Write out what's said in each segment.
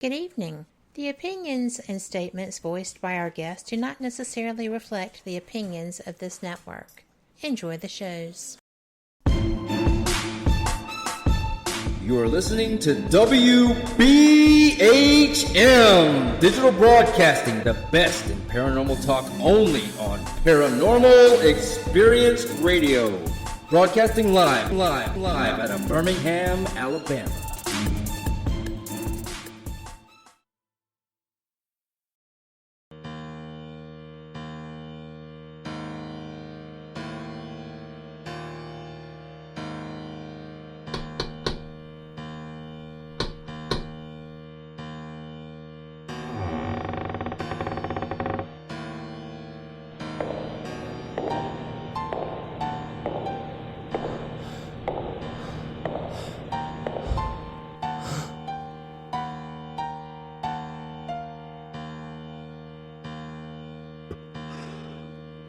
Good evening. The opinions and statements voiced by our guests do not necessarily reflect the opinions of this network. Enjoy the shows. You are listening to WBHM Digital Broadcasting, the best in paranormal talk only on Paranormal Experience Radio. Broadcasting live out of Birmingham, Alabama.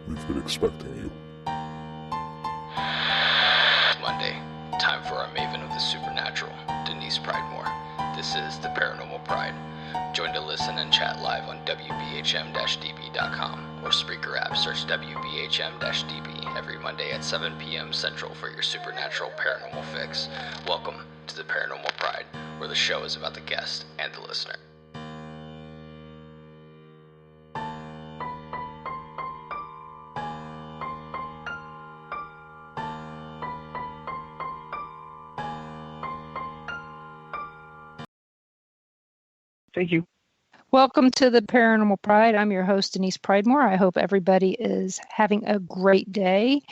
We've been expecting you. Monday, time for our maven of the supernatural, Denise Pridemore. This is the Paranormal Pride. Join to listen and chat live on WBHM-DB.com or Spreaker app. Search WBHM-DB every Monday at 7 p.m. Central for your supernatural paranormal fix. Welcome to the Paranormal Pride, where the show is about the guest and the listener. Thank you. Welcome to the Paranormal Pride. I'm your host, Denise Pridemore. I hope everybody is having a great day.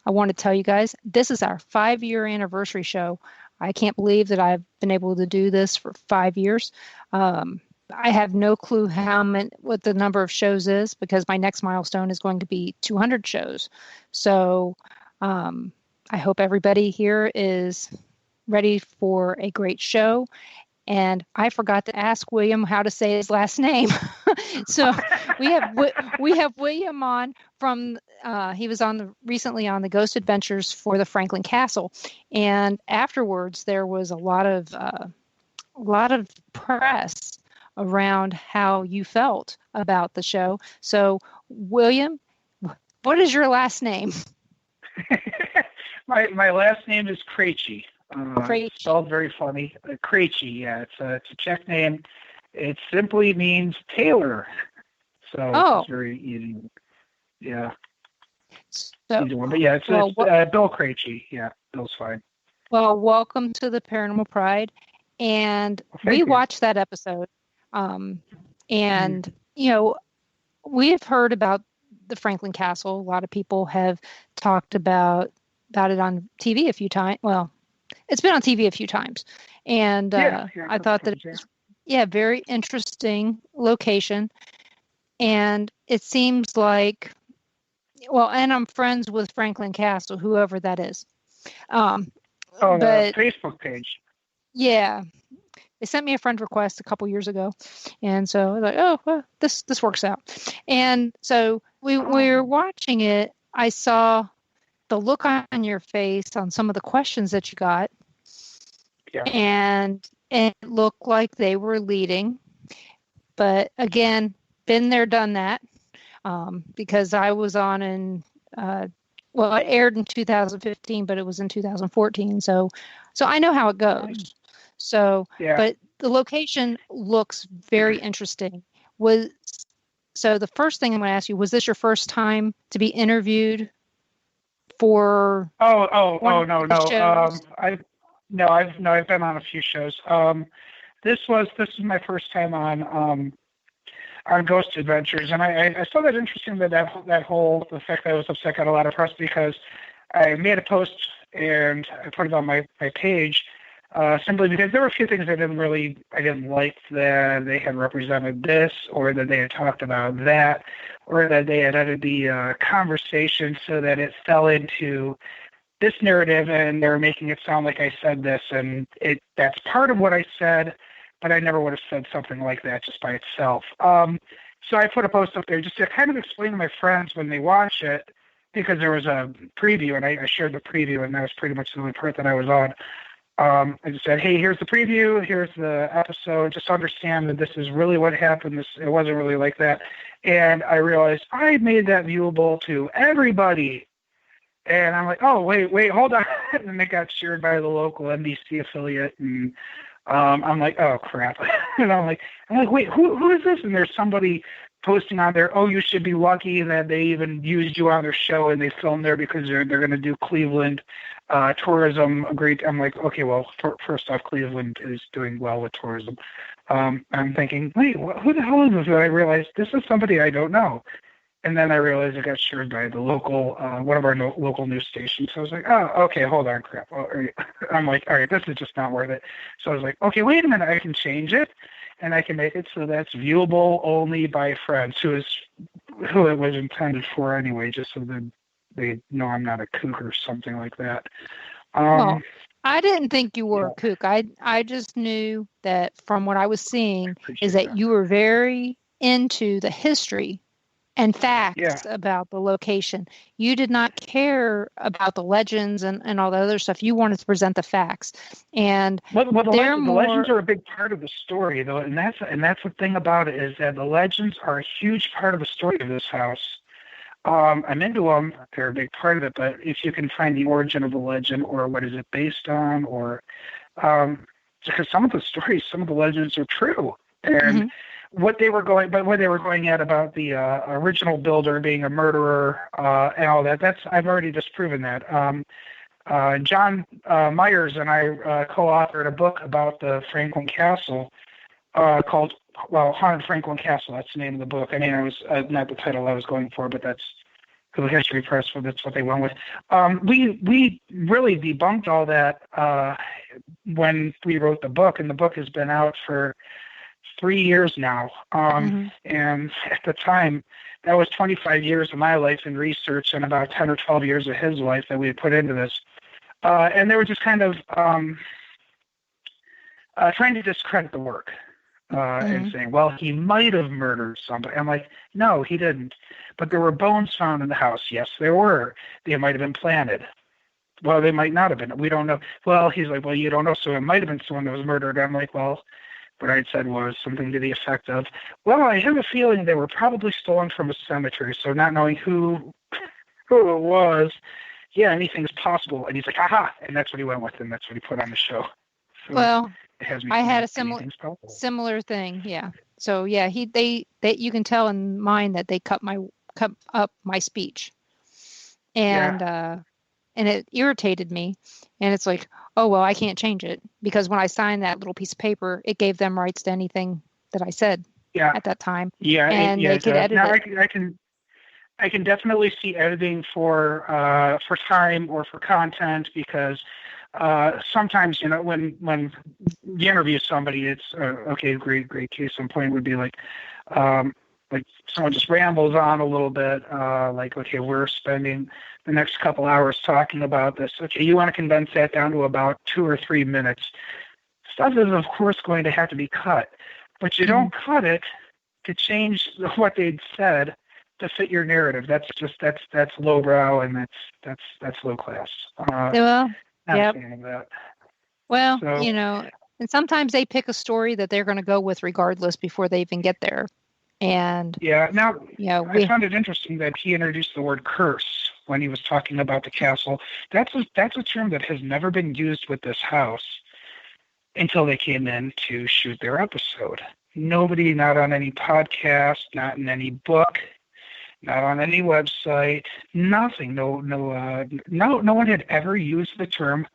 I want to tell you guys, this is our 5-year anniversary show. I can't believe that I've been able to do this for 5 years. I have no clue what the number of shows is, because my next milestone is going to be 200 shows. So I hope everybody here is ready for a great show. And I forgot to ask William how to say his last name. So we have William on from he was recently on the Ghost Adventures for the Franklin Castle, and afterwards there was a lot of press around how you felt about the show. So William, what is your last name? My last name is Krejci. Krejci. Spelled very funny. Krejci, yeah. It's a Czech name. It simply means tailor. So It's very easy. Yeah. So, easy one. But yeah, it's Bill Krejci. Yeah, Bill's fine. Well, welcome to the Paranormal Pride. And we watched that episode. And, we've heard about the Franklin Castle. A lot of people have talked about it on TV a few times. Well, it's been on TV a few times. And I thought that it was, very interesting location. And it seems like, and I'm friends with Franklin Castle, whoever that is. The Facebook page. Yeah. They sent me a friend request a couple years ago. And so I was like, this works out. And so we were watching it. I saw the look on your face on some of the questions that you got. Yeah. And it looked like they were leading. But again, been there, done that. Because I was on it aired in 2015, but it was in 2014. So I know how it goes. So, but the location looks very interesting. So the first thing I'm going to ask you, was this your first time to be interviewed for? No. I've been on a few shows. This is my first time on Ghost Adventures, and I saw that interesting the fact that I was upset got a lot of press, because I made a post and I put it on my page simply because there were a few things I didn't like that they had represented this, or that they had talked about that, or that they had edited the conversation so that it fell into this narrative, and they're making it sound like I said this, and that's part of what I said, but I never would have said something like that just by itself. So I put a post up there just to kind of explain to my friends when they watch it, because there was a preview, and I shared the preview, and that was pretty much the only part that I was on. I just said, hey, here's the preview, here's the episode, just understand that this is really what happened. It wasn't really like that. And I realized I made that viewable to everybody. And I'm like, oh, wait, hold on. And it got shared by the local NBC affiliate. And I'm like, oh, crap. And I'm like, wait, who is this? And there's somebody posting on there, oh, you should be lucky that they even used you on their show and they filmed there because they're going to do Cleveland tourism. Great. I'm like, okay, well, first off, Cleveland is doing well with tourism. I'm thinking, wait, who the hell is this? And I realized this is somebody I don't know. And then I realized it got shared by the local, one of our local news stations. So I was like, oh, okay, hold on, crap. I'm like, all right, this is just not worth it. So I was like, okay, wait a minute, I can change it, and I can make it so that's viewable only by friends, who it was intended for anyway, just so that they know I'm not a kook or something like that. Well, I didn't think you were a kook. I just knew that from what I was seeing is that you were very into the history and facts about the location. You did not care about the legends and all the other stuff. You wanted to present the facts. And the legends are a big part of the story, though, and that's the thing about it, is that the legends are a huge part of the story of this house. I'm into them; they're a big part of it. But if you can find the origin of the legend, or what is it based on, or because some of the legends are true, and what they were going at about the original builder being a murderer and all that, I've already disproven that. John Myers and I co-authored a book about the Franklin Castle called Haunted Franklin Castle. That's the name of the book. I mean, it was not the title I was going for, but that's the History Press. That's what they went with. We really debunked all that when we wrote the book, and the book has been out for 3 years now. And at the time, that was 25 years of my life in research and about 10 or 12 years of his life that we had put into this. And they were just kind of trying to discredit the work and saying, well, he might have murdered somebody. I'm like, no, he didn't. But there were bones found in the house. Yes, there were. They might have been planted. Well, they might not have been. We don't know. Well, he's like, well, you don't know, so it might have been someone that was murdered. I'm like, well, what I'd said was something to the effect of, well, I have a feeling they were probably stolen from a cemetery, so not knowing who it was, yeah, anything's possible. And he's like, aha, and that's what he went with, and that's what he put on the show. So well, I had a similar thing, yeah. So yeah, you can tell in mine that they cut up my speech, and it irritated me. And it's like, oh well, I can't change it, because when I signed that little piece of paper, it gave them rights to anything that I said at that time. Yeah, and they could edit it. I can definitely see editing for time or for content, because sometimes, when you interview somebody, it's okay. Great case in point would be like someone just rambles on a little bit. Like, okay, we're spending the next couple hours talking about this. Okay, you want to condense that down to about 2 or 3 minutes. Stuff is, of course, going to have to be cut, but you don't cut it to change what they'd said to fit your narrative. That's lowbrow, and that's low class. Well, and sometimes they pick a story that they're going to go with regardless before they even get there. And I found it interesting that he introduced the word curse when he was talking about the castle. That's a term that has never been used with this house until they came in to shoot their episode. Nobody, not on any podcast, not in any book, not on any website, nothing. No one had ever used the term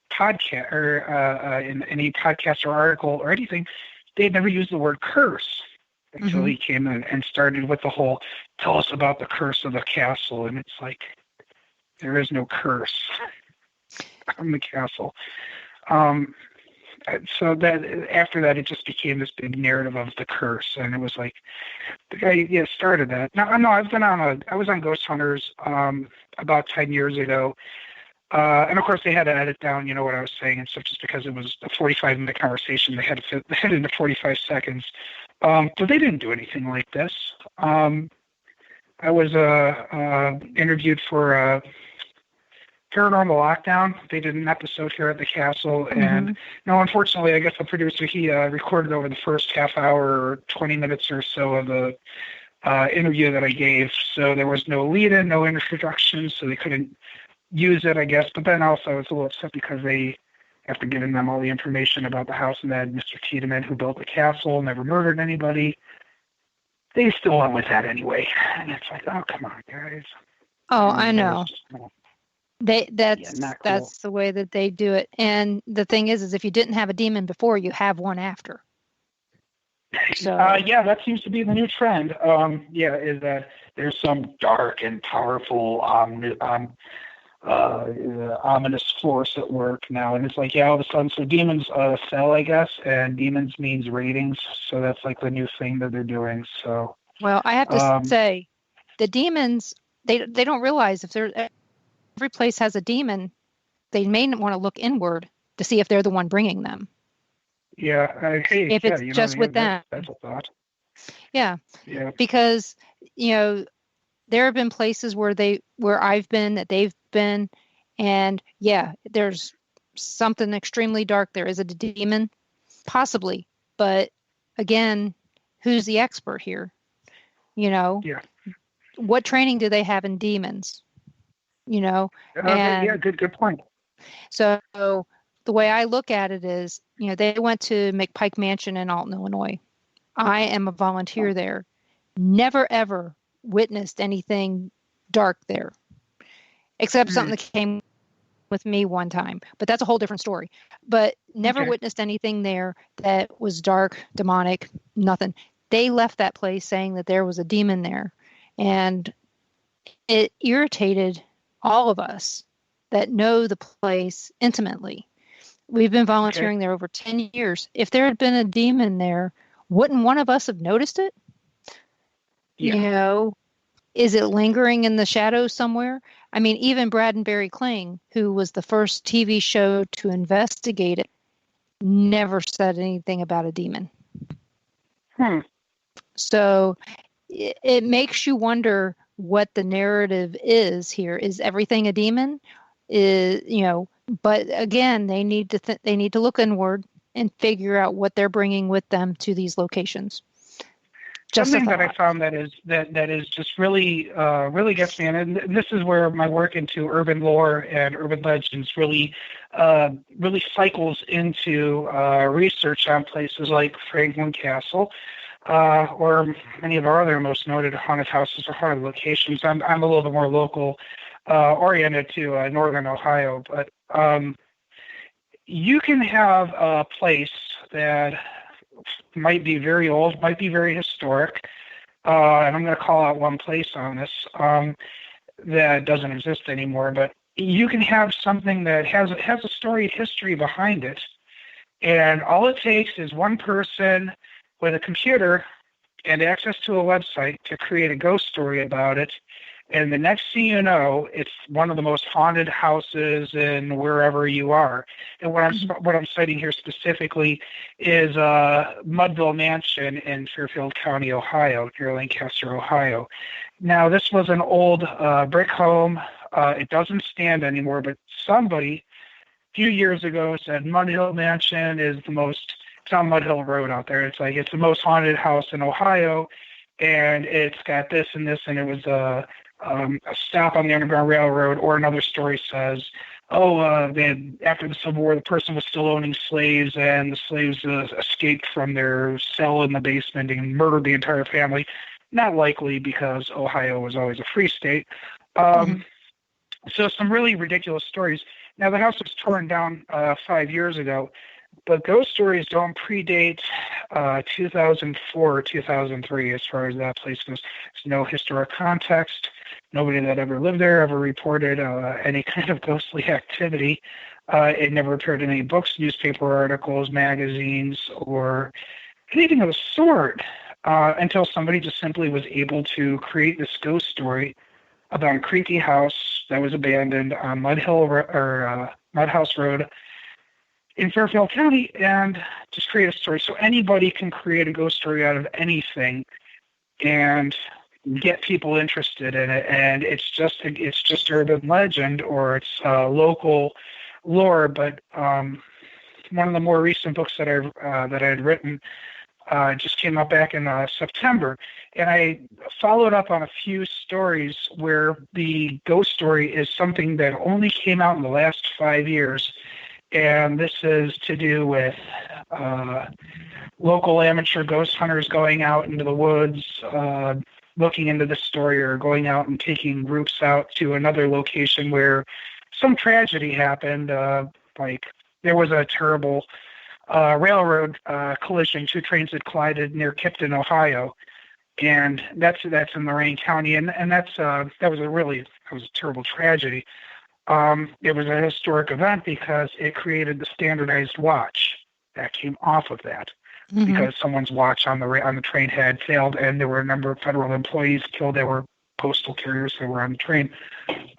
podcast or in any podcast or article or anything. They had never used the word curse until he came in and started with the whole, tell us about the curse of the castle. And it's like, there is no curse on the castle. So that after that, it just became this big narrative of the curse, and it was like the guy started that. Now, I was on Ghost Hunters about 10 years ago, and of course they had to edit down, what I was saying and stuff, just because it was a 45-minute conversation. They had to fit that into 45 seconds. But they didn't do anything like this. I was interviewed for Paranormal Lockdown. They did an episode here at the castle, and no, unfortunately, I guess the producer, he recorded over the first half hour or 20 minutes or so of the interview that I gave, so there was no lead-in, no introduction, so they couldn't use it, I guess. But then also I was a little upset because they, after giving them all the information about the house and that Mr. Tiedemann, who built the castle, never murdered anybody, they still went with that anyway. And it's like, oh, come on, guys. Oh, I know. That's cool. the way that they do it. And the thing is if you didn't have a demon before, you have one after. So yeah, that seems to be the new trend. Is that there's some dark and powerful ominous force at work now, and it's like, yeah, all of a sudden, so demons sell, I guess, and demons means ratings, so that's like the new thing that they're doing. So, well, I have to say, the demons, they don't realize if every place has a demon, they may want to look inward to see if they're the one bringing them. Yeah, if it's just with them. That's a thought. Yeah, because there have been places where I've been, that they've been, and there's something extremely dark. There is a demon, possibly, but again, who's the expert here? What training do they have in demons? Good point. So the way I look at it is, they went to McPike Mansion in Alton, Illinois. I am a volunteer there. Never, ever witnessed anything dark there, except something that came with me one time. But that's a whole different story. But never witnessed anything there that was dark, demonic, nothing. They left that place saying that there was a demon there. And it irritated all of us that know the place intimately. We've been volunteering there over 10 years. If there had been a demon there, wouldn't one of us have noticed it? Yeah. Is it lingering in the shadows somewhere? I mean, even Brad and Barry Kling, who was the first TV show to investigate it, never said anything about a demon. So it makes you wonder what the narrative is here. Is everything a demon? But again, they need to look inward and figure out what they're bringing with them to these locations. Something that I found that is just really gets me, and this is where my work into urban lore and urban legends really cycles into research on places like Franklin Castle, or many of our other most noted haunted houses or haunted locations. I'm a little bit more local oriented to northern Ohio, but you can have a place that might be very old, might be very historic, and I'm going to call out one place on this that doesn't exist anymore, but you can have something that has a storied history behind it, and all it takes is one person with a computer and access to a website to create a ghost story about it. And the next thing you know, it's one of the most haunted houses in wherever you are. And what I'm citing here specifically is Mudville Mansion in Fairfield County, Ohio, near Lancaster, Ohio. Now, this was an old brick home. It doesn't stand anymore, but somebody a few years ago said Mudville Mansion is the most, it's on Mud Hill Road out there. It's like, it's the most haunted house in Ohio, and it's got this and this, and it was a stop on the Underground Railroad. Or another story says, after the Civil War, the person was still owning slaves, and the slaves escaped from their cell in the basement and murdered the entire family. Not likely, because Ohio was always a free state. So some really ridiculous stories. Now, the house was torn down 5 years ago, but those stories don't predate 2004 or 2003 as far as that place goes. There's no historic context. Nobody that ever lived there ever reported any kind of ghostly activity. It never appeared in any books, newspaper articles, magazines, or anything of the sort until somebody just simply was able to create this ghost story about a creepy house that was abandoned on Mudhouse Road in Fairfield County, and just create a story. So anybody can create a ghost story out of anything. And get people interested in it, and it's just urban legend or it's local lore. But one of the more recent books that I had written just came out back in September, and I followed up on a few stories where the ghost story is something that only came out in the last 5 years, and this is to do with local amateur ghost hunters going out into the woods, looking into the story, or going out and taking groups out to another location where some tragedy happened. Like there was a terrible railroad collision. 2 trains had collided near Kipton, Ohio, and that's in Lorain County, and that was a terrible tragedy. It was a historic event because it created the standardized watch that came off of that. Mm-hmm. Because someone's watch on the train had failed, and there were a number of federal employees killed that were postal carriers that were on the train.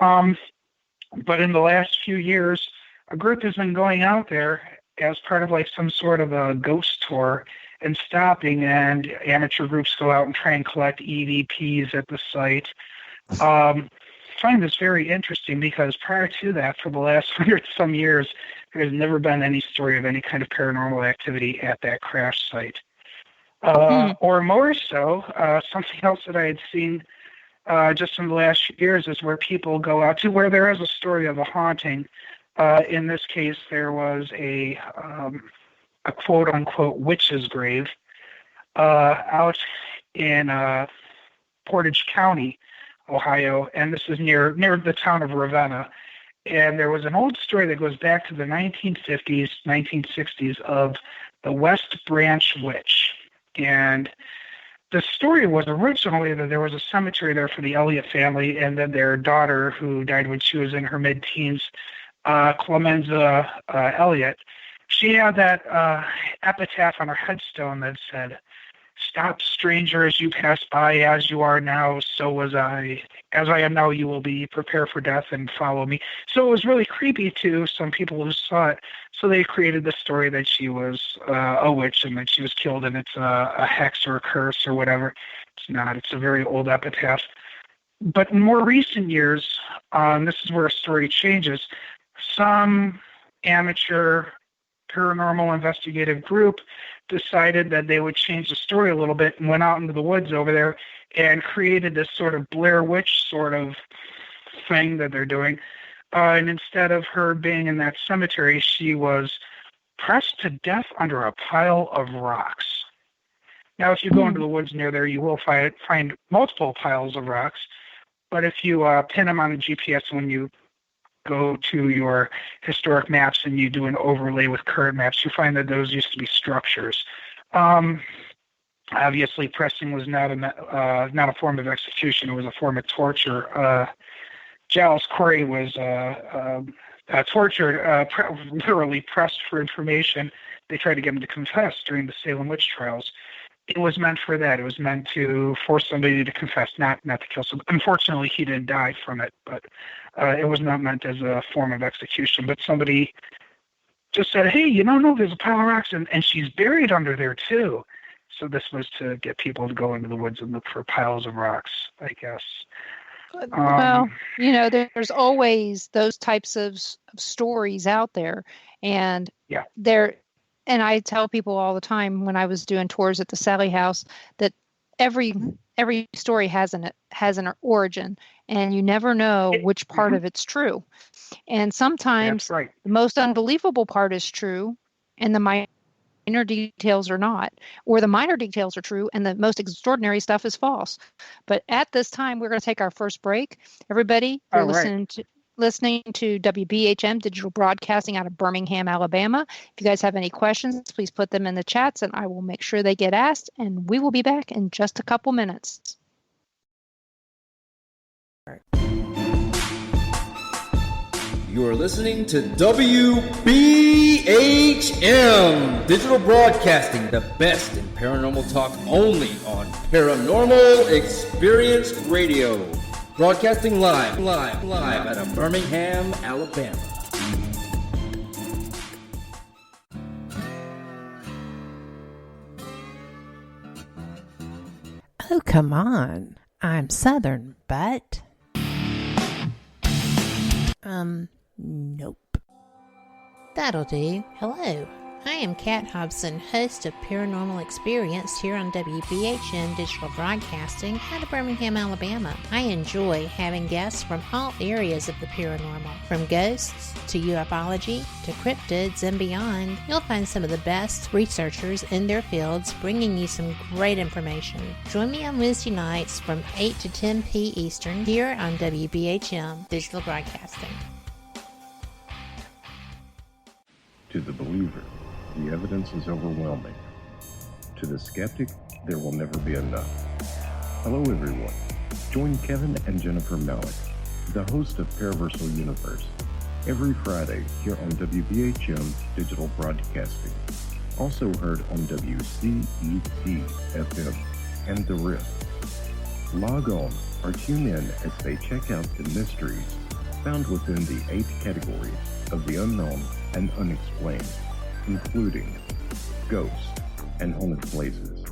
But in the last few years, a group has been going out there as part of like some sort of a ghost tour and stopping, and amateur groups go out and try and collect EVPs at the site. I find this very interesting because prior to that, for the last 100-some years, there's never been any story of any kind of paranormal activity at that crash site. Or more so, something else that I had seen just in the last few years is where people go out to where there is a story of a haunting. In this case, there was a quote-unquote witch's grave out in Portage County, Ohio, and this is near the town of Ravenna. And there was an old story that goes back to the 1950s, 1960s of the West Branch Witch. And the story was originally that there was a cemetery there for the Elliott family, and then their daughter, who died when she was in her mid-teens, Clemenza Elliott, she had that epitaph on her headstone that said, "Stop, stranger, as you pass by, as you are now, so was I. As I am now, you will be. Prepare for death and follow me." So it was really creepy to some people who saw it. So they created the story that she was a witch and that she was killed, and it's a hex or a curse or whatever. It's not. It's a very old epitaph. But in more recent years, this is where a story changes. Some amateur paranormal investigative group decided that they would change the story a little bit and went out into the woods over there and created this sort of Blair Witch sort of thing that they're doing. And instead of her being in that cemetery, she was pressed to death under a pile of rocks. Now, if you go into the woods near there, you will find multiple piles of rocks. But if you pin them on a GPS when you go to your historic maps and you do an overlay with current maps, you find that those used to be structures. Obviously, pressing was not a form of execution; it was a form of torture. Giles Corey was tortured, literally pressed for information. They tried to get him to confess during the Salem witch trials. It was meant for that. It was meant to force somebody to confess, not to kill somebody. Unfortunately, he didn't die from it, but it was not meant as a form of execution. But somebody just said, "Hey, no, there's a pile of rocks, and she's buried under there, too." So this was to get people to go into the woods and look for piles of rocks, I guess. Well, there's always those types of stories out there. And yeah. And I tell people all the time when I was doing tours at the Sally House that every story has an origin, and you never know which part of it's true. And sometimes the most unbelievable part is true, and the minor details are not, or the minor details are true, and the most extraordinary stuff is false. But at this time, we're going to take our first break. Everybody, you're listening to WBHM Digital Broadcasting out of Birmingham, Alabama. If you guys have any questions, please put them in the chats, and I will make sure they get asked, and we will be back in just a couple minutes. You are listening to WBHM Digital Broadcasting, the best in paranormal talk only on Paranormal Experience Radio. Broadcasting live out of Birmingham, Alabama. Oh, come on. I'm Southern, but... nope. That'll do. Hello. I am Kat Hobson, host of Paranormal Experience here on WBHM Digital Broadcasting out of Birmingham, Alabama. I enjoy having guests from all areas of the paranormal, from ghosts to ufology to cryptids and beyond. You'll find some of the best researchers in their fields bringing you some great information. Join me on Wednesday nights from 8 to 10 p. Eastern here on WBHM Digital Broadcasting. To the believer, the evidence is overwhelming. To the skeptic, there will never be enough. Hello everyone. Join Kevin and Jennifer Malik, the host of Paraversal Universe, every Friday here on WBHM Digital Broadcasting. Also heard on WCET FM and The Rift. Log on or tune in as they check out the mysteries found within the 8 categories of the unknown and unexplained, including ghosts and haunted places,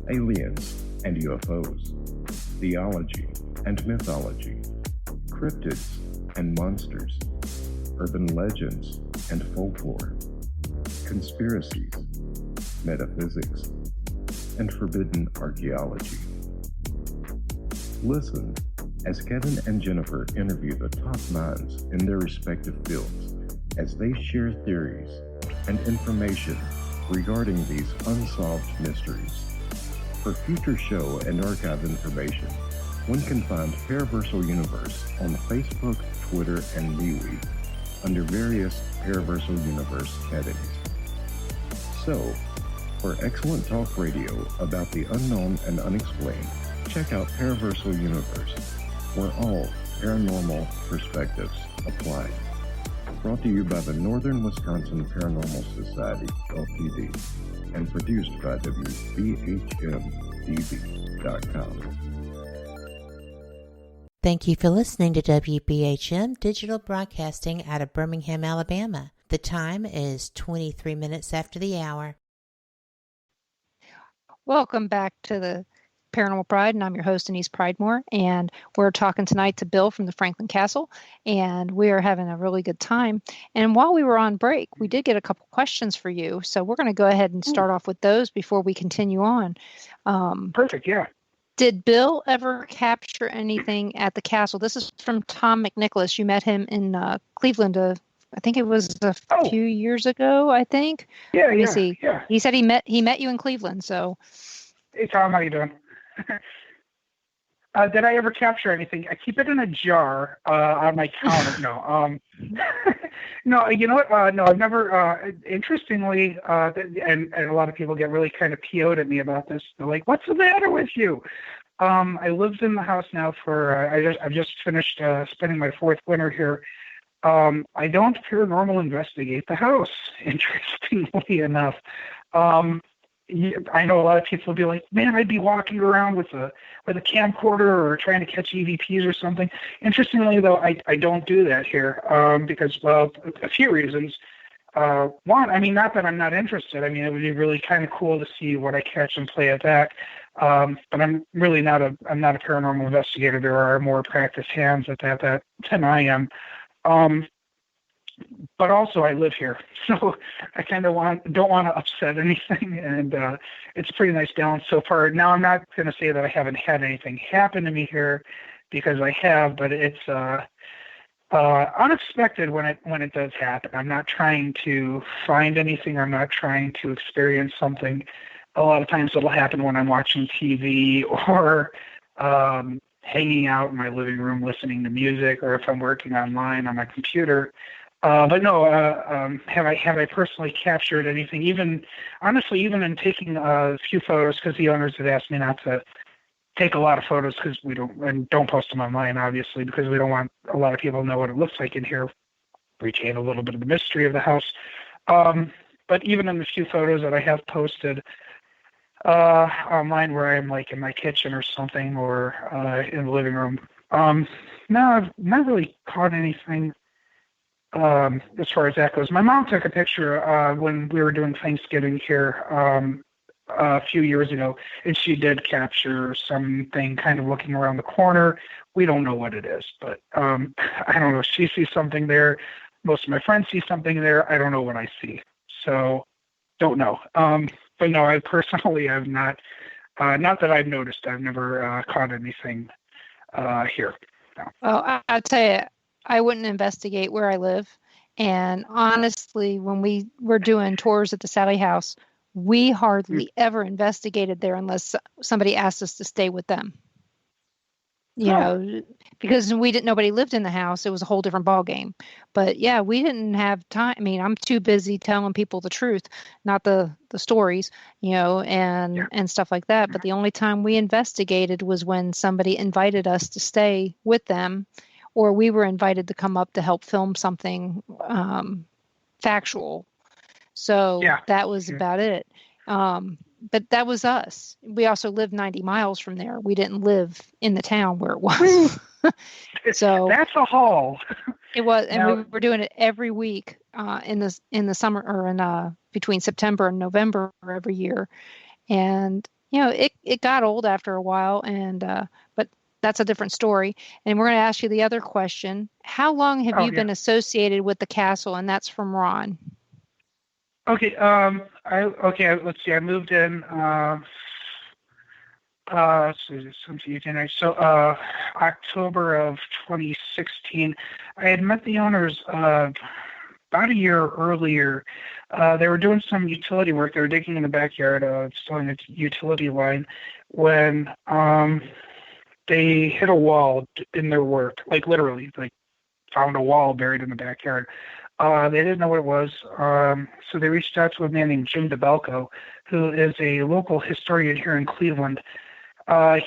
aliens and UFOs, theology and mythology, cryptids and monsters, urban legends and folklore, conspiracies, metaphysics, and forbidden archaeology. Listen as Kevin and Jennifer interview the top minds in their respective fields as they share theories and information regarding these unsolved mysteries. For future show and archive information, one can find Paraversal Universe on Facebook, Twitter, and MeWe under various Paraversal Universe headings. So, for excellent talk radio about the unknown and unexplained, check out Paraversal Universe, where all paranormal perspectives apply. Brought to you by the Northern Wisconsin Paranormal Society, Ltd., and produced by WBHM-DB.com. Thank you for listening to WBHM Digital Broadcasting out of Birmingham, Alabama. The time is 23 minutes after the hour. Welcome back to the Paranormal Pride, and I'm your host, Denise Pridemore, and we're talking tonight to Bill from the Franklin Castle, and we are having a really good time. And while we were on break, we did get a couple questions for you, so we're going to go ahead and start off with those before we continue on. Perfect, yeah. Did Bill ever capture anything at the castle? This is from Tom McNicholas. You met him in Cleveland, I think it was a few years ago, I think. Yeah, Let me yeah, see. yeah. He said he met you in Cleveland, so. Hey, Tom, how you doing? Did I ever capture anything? I keep it in a jar on my counter. No. No, you know what? No, I've never, interestingly, and a lot of people get really kind of PO'd at me about this. They're like, what's the matter with you? I lived in the house now for, I've just finished spending my 4th winter here. I don't paranormal investigate the house, interestingly enough. I know a lot of people will be like, man, I'd be walking around with a camcorder or trying to catch EVPs or something. Interestingly, though, I don't do that here because, well, a few reasons. One, I mean, not that I'm not interested. I mean, it would be really kind of cool to see what I catch and play at that. But I'm really not a paranormal investigator. There are more practiced hands at that than I am. But also I live here, so I kind of don't want to upset anything, and it's a pretty nice balance so far. Now, I'm not going to say that I haven't had anything happen to me here, because I have, but it's unexpected when it does happen. I'm not trying to find anything. I'm not trying to experience something. A lot of times it'll happen when I'm watching TV or hanging out in my living room listening to music, or if I'm working online on my computer. But no, have I personally captured anything? Even in taking a few photos, because the owners had asked me not to take a lot of photos because we don't post them online, obviously, because we don't want a lot of people to know what it looks like in here. Retain a little bit of the mystery of the house. But even in the few photos that I have posted online, where I'm like in my kitchen or something, or in the living room, no, I've not really caught anything. As far as that goes, my mom took a picture when we were doing Thanksgiving here a few years ago, and she did capture something kind of looking around the corner. We don't know what it is, but I don't know. She sees something there. Most of my friends see something there. I don't know what I see, so don't know. But no, I personally have not that I've noticed. I've never caught anything here. No. Well, I'll tell you, I wouldn't investigate where I live. And honestly, when we were doing tours at the Sally House, we hardly ever investigated there unless somebody asked us to stay with them. You know, because nobody lived in the house. It was a whole different ball game. But yeah, we didn't have time. I mean, I'm too busy telling people the truth, not the stories, and stuff like that. But the only time we investigated was when somebody invited us to stay with them, or we were invited to come up to help film something factual. So that was about it. But that was us. We also lived 90 miles from there. We didn't live in the town where it was. So that's a haul. It was, and we were doing it every week in the summer, or in between September and November every year. And it got old after a while, and but that's a different story. And we're going to ask you the other question: how long have you been associated with the castle? And that's from Ron. Okay. Let's see. I moved in. So October of 2016. I had met the owners about a year earlier. They were doing some utility work. They were digging in the backyard, installing a utility line, when they hit a wall in their work. Like literally, found a wall buried in the backyard. They didn't know what it was, so they reached out to a man named Jim DeBelco, who is a local historian here in Cleveland.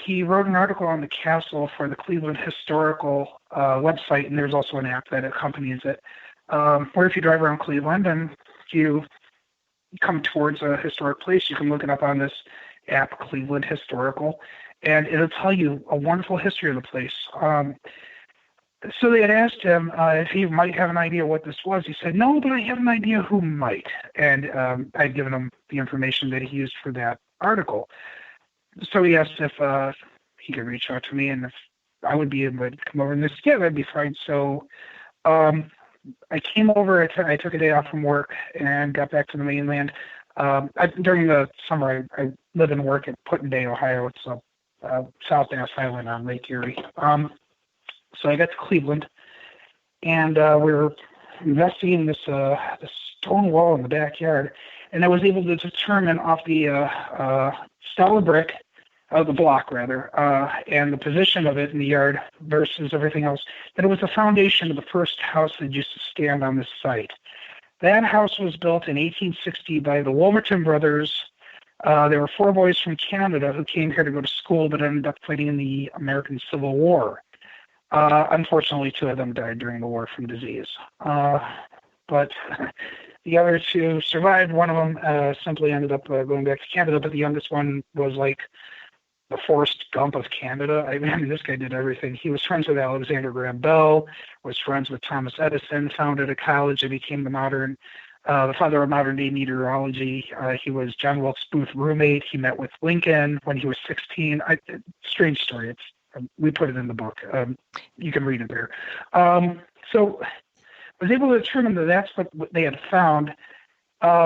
He wrote an article on the castle for the Cleveland Historical website, and there's also an app that accompanies it, where if you drive around Cleveland and you come towards a historic place, you can look it up on this app, Cleveland Historical, and it'll tell you a wonderful history of the place. So they had asked him if he might have an idea what this was. He said, no, but I have an idea who might. And I'd given him the information that he used for that article. So he asked if he could reach out to me and if I would be able to come over. And this, that'd be fine. So I came over. I took a day off from work and got back to the mainland. During the summer, I live and work at Put-in-Bay, Ohio. It's a South Bass Island on Lake Erie. So I got to Cleveland, and we were investigating this stone wall in the backyard, and I was able to determine off the style of brick, the block rather, and the position of it in the yard versus everything else, that it was the foundation of the first house that used to stand on this site. That house was built in 1860 by the Wilmerton brothers. There were 4 boys from Canada who came here to go to school, but ended up fighting in the American Civil War. Unfortunately, 2 of them died during the war from disease. But the other 2 survived. One of them simply ended up going back to Canada, but the youngest one was like the Forrest Gump of Canada. I mean, this guy did everything. He was friends with Alexander Graham Bell, was friends with Thomas Edison, founded a college and became the father of modern-day meteorology. He was John Wilkes Booth's roommate. He met with Lincoln when he was 16. Strange story. We put it in the book. You can read it there. So I was able to determine that that's what they had found.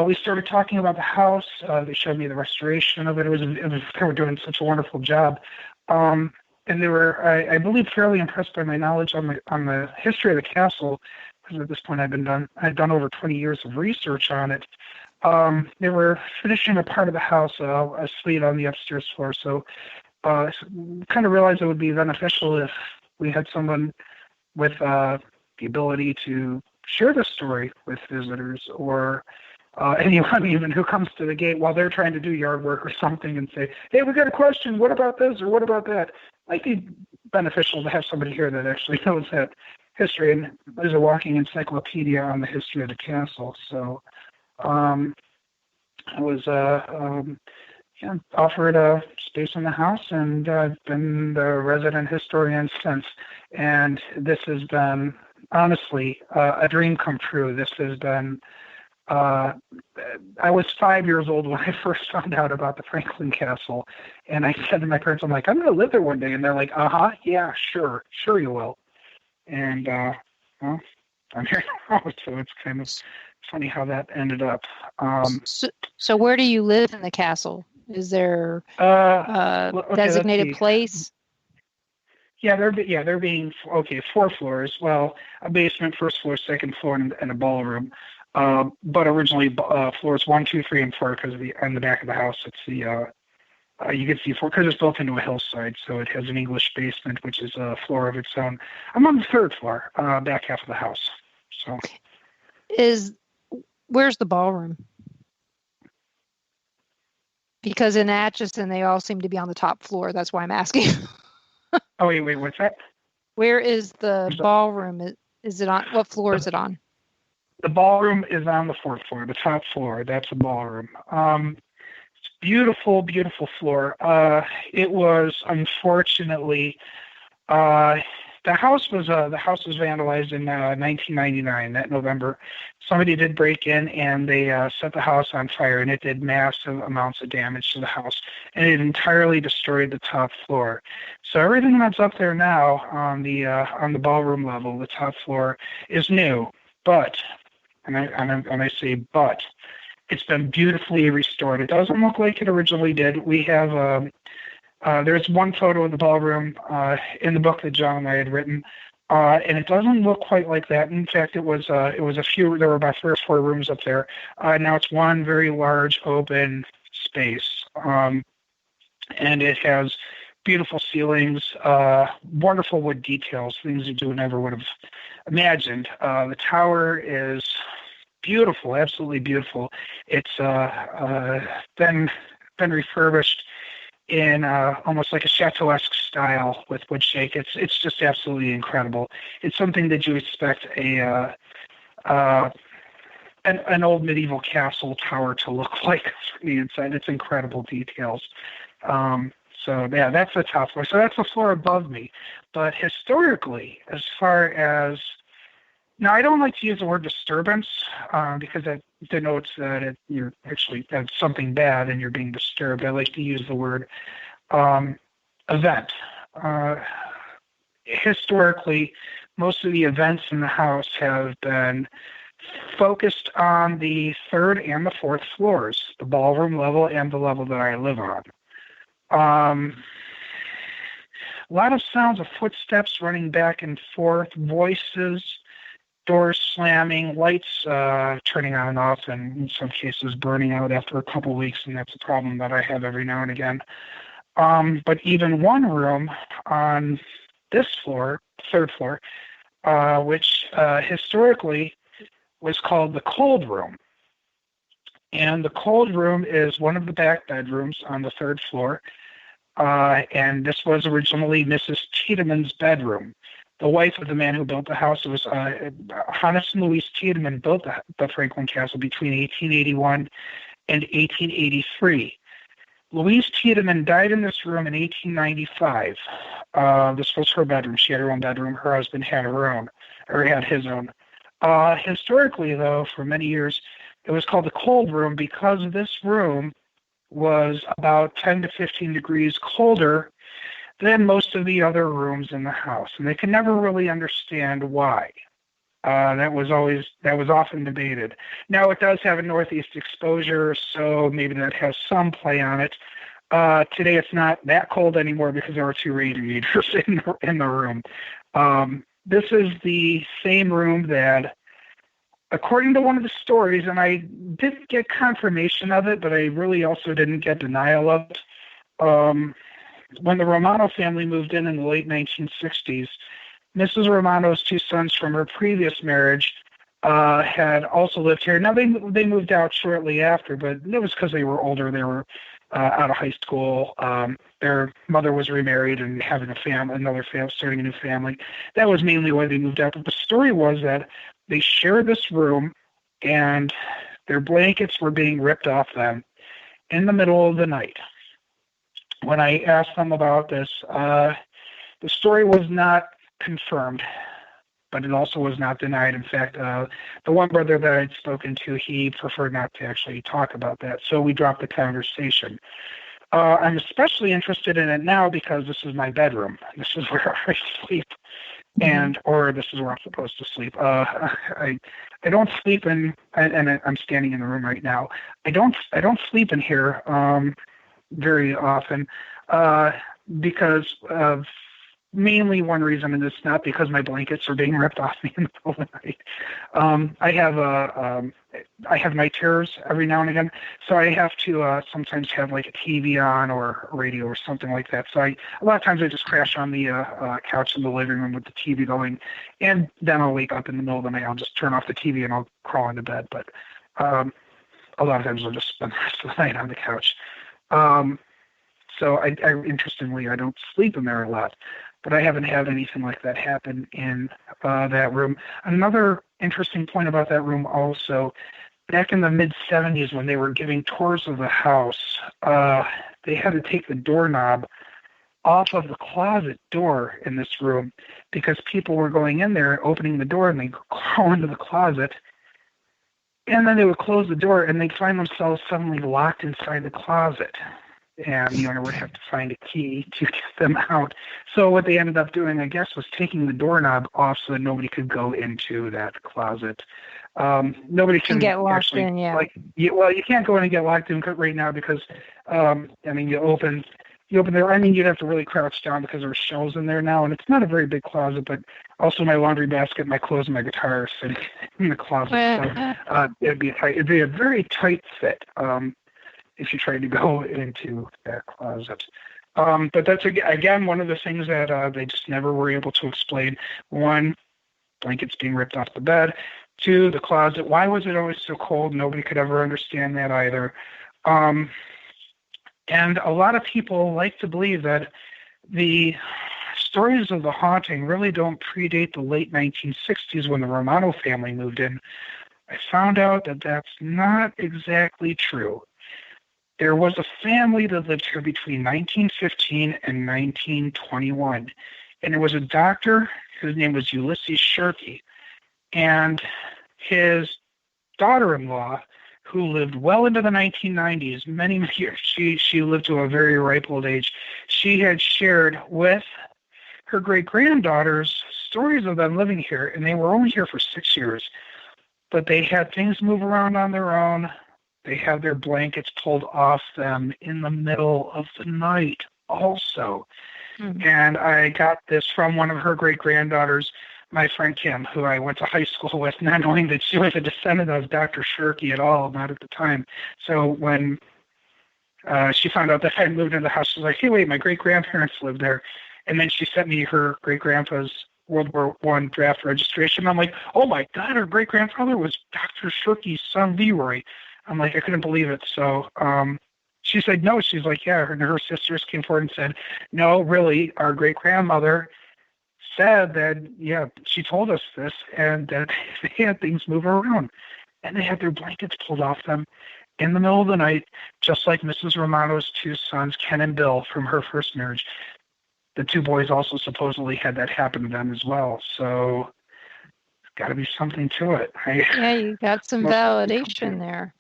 We started talking about the house. They showed me the restoration of it. They were doing such a wonderful job. And they were, I believe, fairly impressed by my knowledge on the history of the castle, because at this point I'd done over 20 years of research on it. They were finishing a part of the house, a suite on the upstairs floor. So kind of realized it would be beneficial if we had someone with the ability to share the story with visitors, or anyone even who comes to the gate while they're trying to do yard work or something and say, hey, we got a question, what about this or what about that? Might be beneficial to have somebody here that actually knows that history, and there's a walking encyclopedia on the history of the castle. So I was offered a space in the house, and I've been the resident historian since. And this has been, honestly, a dream come true. This has been I was 5 years old when I first found out about the Franklin Castle, and I said to my parents, I'm like, I'm going to live there one day. And they're like, yeah, sure you will. And, well, I'm here now, so it's kind of funny how that ended up. So where do you live in the castle? Is there a designated place? Yeah, they're being 4 floors. Well, a basement, first floor, second floor, and a ballroom. But originally floors 1, 2, 3, and 4, because on the back of the house, it's the you can see 4 because it's built into a hillside, so it has an English basement, which is a floor of its own. I'm on the 3rd floor, back half of the house. So, where's the ballroom? Because in Atchison, they all seem to be on the top floor. That's why I'm asking. Oh, wait, what's that? Where is the ballroom? Is it on? What floor is it on? The ballroom is on the 4th floor, the top floor. That's a ballroom. It's beautiful, beautiful floor. It was unfortunately the house was vandalized in 1999. That November, somebody did break in and they set the house on fire, and it did massive amounts of damage to the house, and it entirely destroyed the top floor. So everything that's up there now on the ballroom level, the top floor, is new, but. And I say but, it's been beautifully restored. It doesn't look like it originally did. We have there's one photo of the ballroom in the book that John and I had written, and it doesn't look quite like that. In fact, it was a few. There were about 3 or 4 rooms up there. Now it's one very large open space, and it has beautiful ceilings, wonderful wood details, things that you never would have imagined. The tower is beautiful, absolutely beautiful. It's been refurbished in almost like a chateau-esque style with wood shake. It's just absolutely incredible. It's something that you expect an old medieval castle tower to look like from the inside. It's incredible details. So yeah, that's the top floor. So that's the floor above me. But historically, as far as now, I don't like to use the word disturbance because that denotes that you're actually that's something bad and you're being disturbed. I like to use the word event. Historically, most of the events in the house have been focused on the 3rd and the 4th floors, the ballroom level and the level that I live on. A lot of sounds of footsteps running back and forth, voices, doors slamming, lights turning on and off, and in some cases burning out after a couple weeks, and that's a problem that I have every now and again. But even one room on this floor, 3rd floor, which historically was called the cold room. And the cold room is one of the back bedrooms on the 3rd floor. And this was originally Mrs. Tiedemann's bedroom. The wife of the man who built the house, it was Hannes and Louise Tiedemann built the Franklin Castle between 1881 and 1883. Louise Tiedemann died in this room in 1895. This was her bedroom. She had her own bedroom. Her husband had his own. Historically, though, for many years, it was called the cold room because this room was about 10 to 15 degrees colder than most of the other rooms in the house, and they could never really understand why. That was often debated. Now it does have a northeast exposure, so maybe that has some play on it. Today it's not that cold anymore because there are 2 radiators in the room. This is the same room that, according to one of the stories, and I didn't get confirmation of it, but I really also didn't get denial of it. When the Romano family moved in the late 1960s, Mrs. Romano's 2 sons from her previous marriage had also lived here. Now, they moved out shortly after, but it was because they were older. They were out of high school. Their mother was remarried and having starting a new family. That was mainly why they moved out. But the story was that they shared this room, and their blankets were being ripped off them in the middle of the night. When I asked them about this, the story was not confirmed. but it also was not denied. In fact, the one brother that I'd spoken to, he preferred not to actually talk about that, so we dropped the conversation. I'm especially interested in it now because this is my bedroom. This is where I sleep, or this is where I'm supposed to sleep. I don't sleep in, and I'm standing in the room right now. I don't sleep in here very often because of mainly one reason, and it's not because my blankets are being ripped off me in the middle of the night. I have night terrors every now and again, so I have to sometimes have like a TV on or a radio or something like that. So a lot of times I just crash on the couch in the living room with the TV going, and then I'll wake up in the middle of the night. I'll just turn off the TV and I'll crawl into bed. But a lot of times I'll just spend the rest of the night on the couch. So I interestingly, I don't sleep in there a lot, but I haven't had anything like that happen in that room. Another interesting point about that room also, back in the mid-'70s when they were giving tours of the house, they had to take the doorknob off of the closet door in this room because people were going in there, opening the door, and they'd crawl into the closet, and then they would close the door, and they'd find themselves suddenly locked inside the closet. And the owner would have to find a key to get them out. So what they ended up doing, I guess, was taking the doorknob off so that nobody could go into that closet. Nobody can get locked actually, in, yeah. Well, you can't go in and get locked in right now because, you open there. I mean, you'd have to really crouch down because there are shelves in there now, and it's not a very big closet. But also, my laundry basket, my clothes, and my guitar are sitting in the closet. So it'd be a very tight fit. If you tried to go into that closet. But that's, again, one of the things that they just never were able to explain. One, blankets being ripped off the bed. Two, the closet. Why was it always so cold? Nobody could ever understand that either. And a lot of people like to believe that the stories of the haunting really don't predate the late 1960s when the Romano family moved in. I found out that that's not exactly true. There was a family that lived here between 1915 and 1921, and it was a doctor whose name was Ulysses Shirky, and his daughter-in-law, who lived well into the 1990s, many years. She lived to a very ripe old age. She had shared with her great-granddaughters stories of them living here, and they were only here for 6 years, but they had things move around on their own. They have their blankets pulled off them in the middle of the night also. Mm-hmm. And I got this from one of her great-granddaughters, my friend Kim, who I went to high school with, not knowing that she was a descendant of Dr. Shirky at all, not at the time. So when she found out that I had moved into the house, she was like, hey, wait, my great-grandparents lived there. And then she sent me her great-grandpa's World War I draft registration. I'm like, oh, my God, her great-grandfather was Dr. Shirky's son, Leroy. I'm like, I couldn't believe it. So she said, no. She's like, yeah. Her sisters came forward and said, no, really, our great-grandmother said that, yeah, she told us this, and that they had things move around. And they had their blankets pulled off them in the middle of the night, just like Mrs. Romano's two sons, Ken and Bill, from her first marriage. The two boys also supposedly had that happen to them as well. So there's got to be something to it. Yeah, you got some validation there.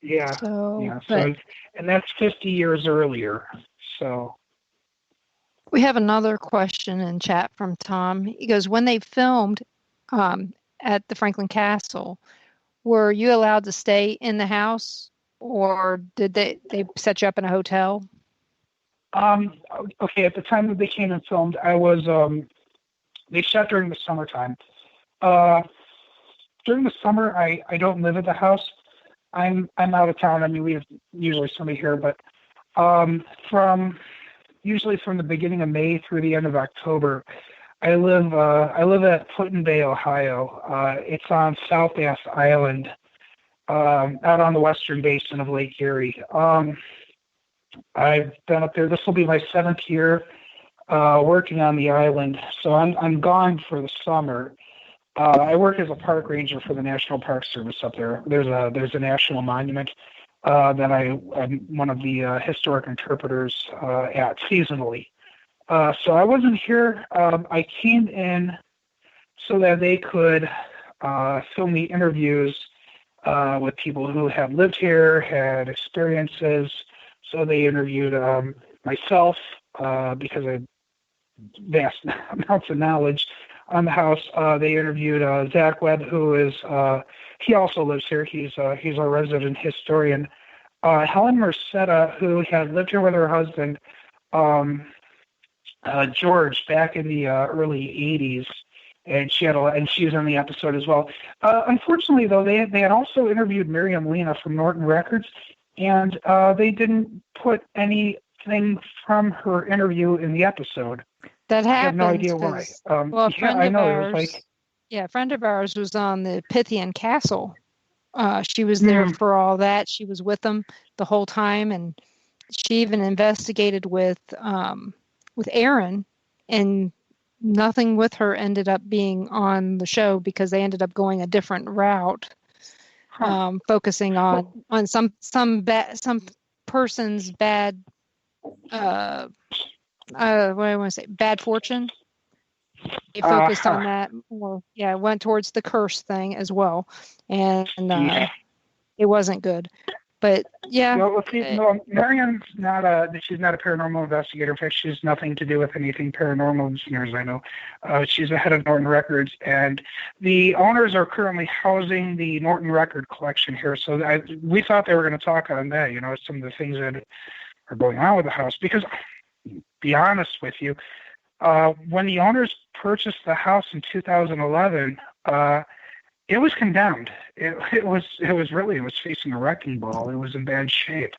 Yeah. So, and that's 50 years earlier. So we have another question in chat from Tom. He goes, when they filmed at the Franklin Castle, were you allowed to stay in the house, or did they set you up in a hotel? Okay, at the time that they came and filmed, I was they shot during the summertime. During the summer, I don't live at the house. I'm out of town. I mean, we have usually somebody here, but usually from the beginning of May through the end of October, I live at Put-in Bay, Ohio. It's on South Bass Island, out on the western basin of Lake Erie. I've been up there. This will be my 7th year working on the island, so I'm gone for the summer. I work as a park ranger for the National Park Service up there. There's a national monument that I'm one of the historic interpreters at seasonally. So I wasn't here. I came in so that they could film the interviews with people who have lived here, had experiences. So they interviewed myself because I had vast amounts of knowledge on the house. They interviewed Zach Webb, who is he also lives here. He's our resident historian. Helen Merceda, who had lived here with her husband George back in the early '80s, and she was on the episode as well. Unfortunately, though, they had also interviewed Miriam Lena from Norton Records, and they didn't put anything from her interview in the episode. That happens. I have no idea why. Well, a friend of ours was on the Pythian Castle. She was there for all that. She was with them the whole time, and she even investigated with Aaron, and nothing with her ended up being on the show because they ended up going a different route, focusing on some person's bad. What do I want to say? Bad fortune. They focused on that more. Yeah, went towards the curse thing as well, and it wasn't good. But yeah, Marian's she's not a paranormal investigator. In fact, she has nothing to do with anything paranormal, as near as I know. She's the head of Norton Records, and the owners are currently housing the Norton Record collection here. So we thought they were going to talk on that, some of the things that are going on with the house. Because, to be honest with you, when the owners purchased the house in 2011, it was condemned. It was facing a wrecking ball. It was in bad shape.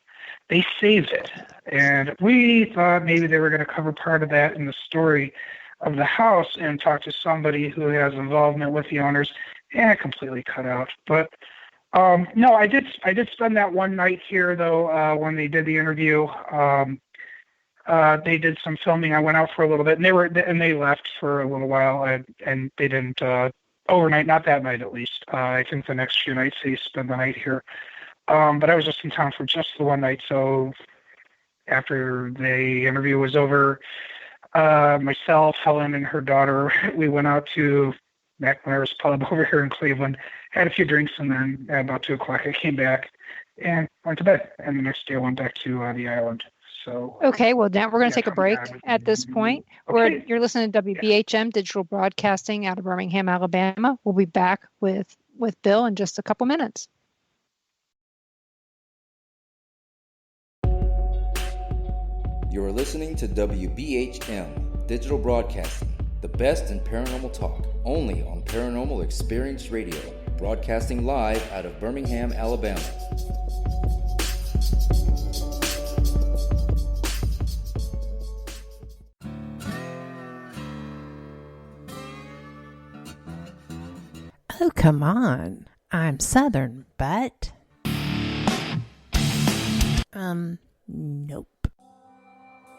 They saved it, and we thought maybe they were going to cover part of that in the story of the house and talk to somebody who has involvement with the owners, and it completely cut out. But no, I did spend that one night here though when they did the interview. They did some filming. I went out for a little bit, and they left for a little while, and they didn't overnight. Not that night, at least. I think the next few nights they spent the night here. But I was just in town for just the one night. So after the interview was over, myself, Helen, and her daughter, we went out to McNamara's Pub over here in Cleveland, had a few drinks, and then at about 2:00 I came back and went to bed. And the next day I went back to the island. So, okay, well, now we're going to take a break at this point. Okay. You're listening to WBHM Digital Broadcasting out of Birmingham, Alabama. We'll be back with Bill in just a couple minutes. You're listening to WBHM Digital Broadcasting, the best in paranormal talk, only on Paranormal Experience Radio, broadcasting live out of Birmingham, Alabama. Oh, come on. I'm Southern, but... Nope.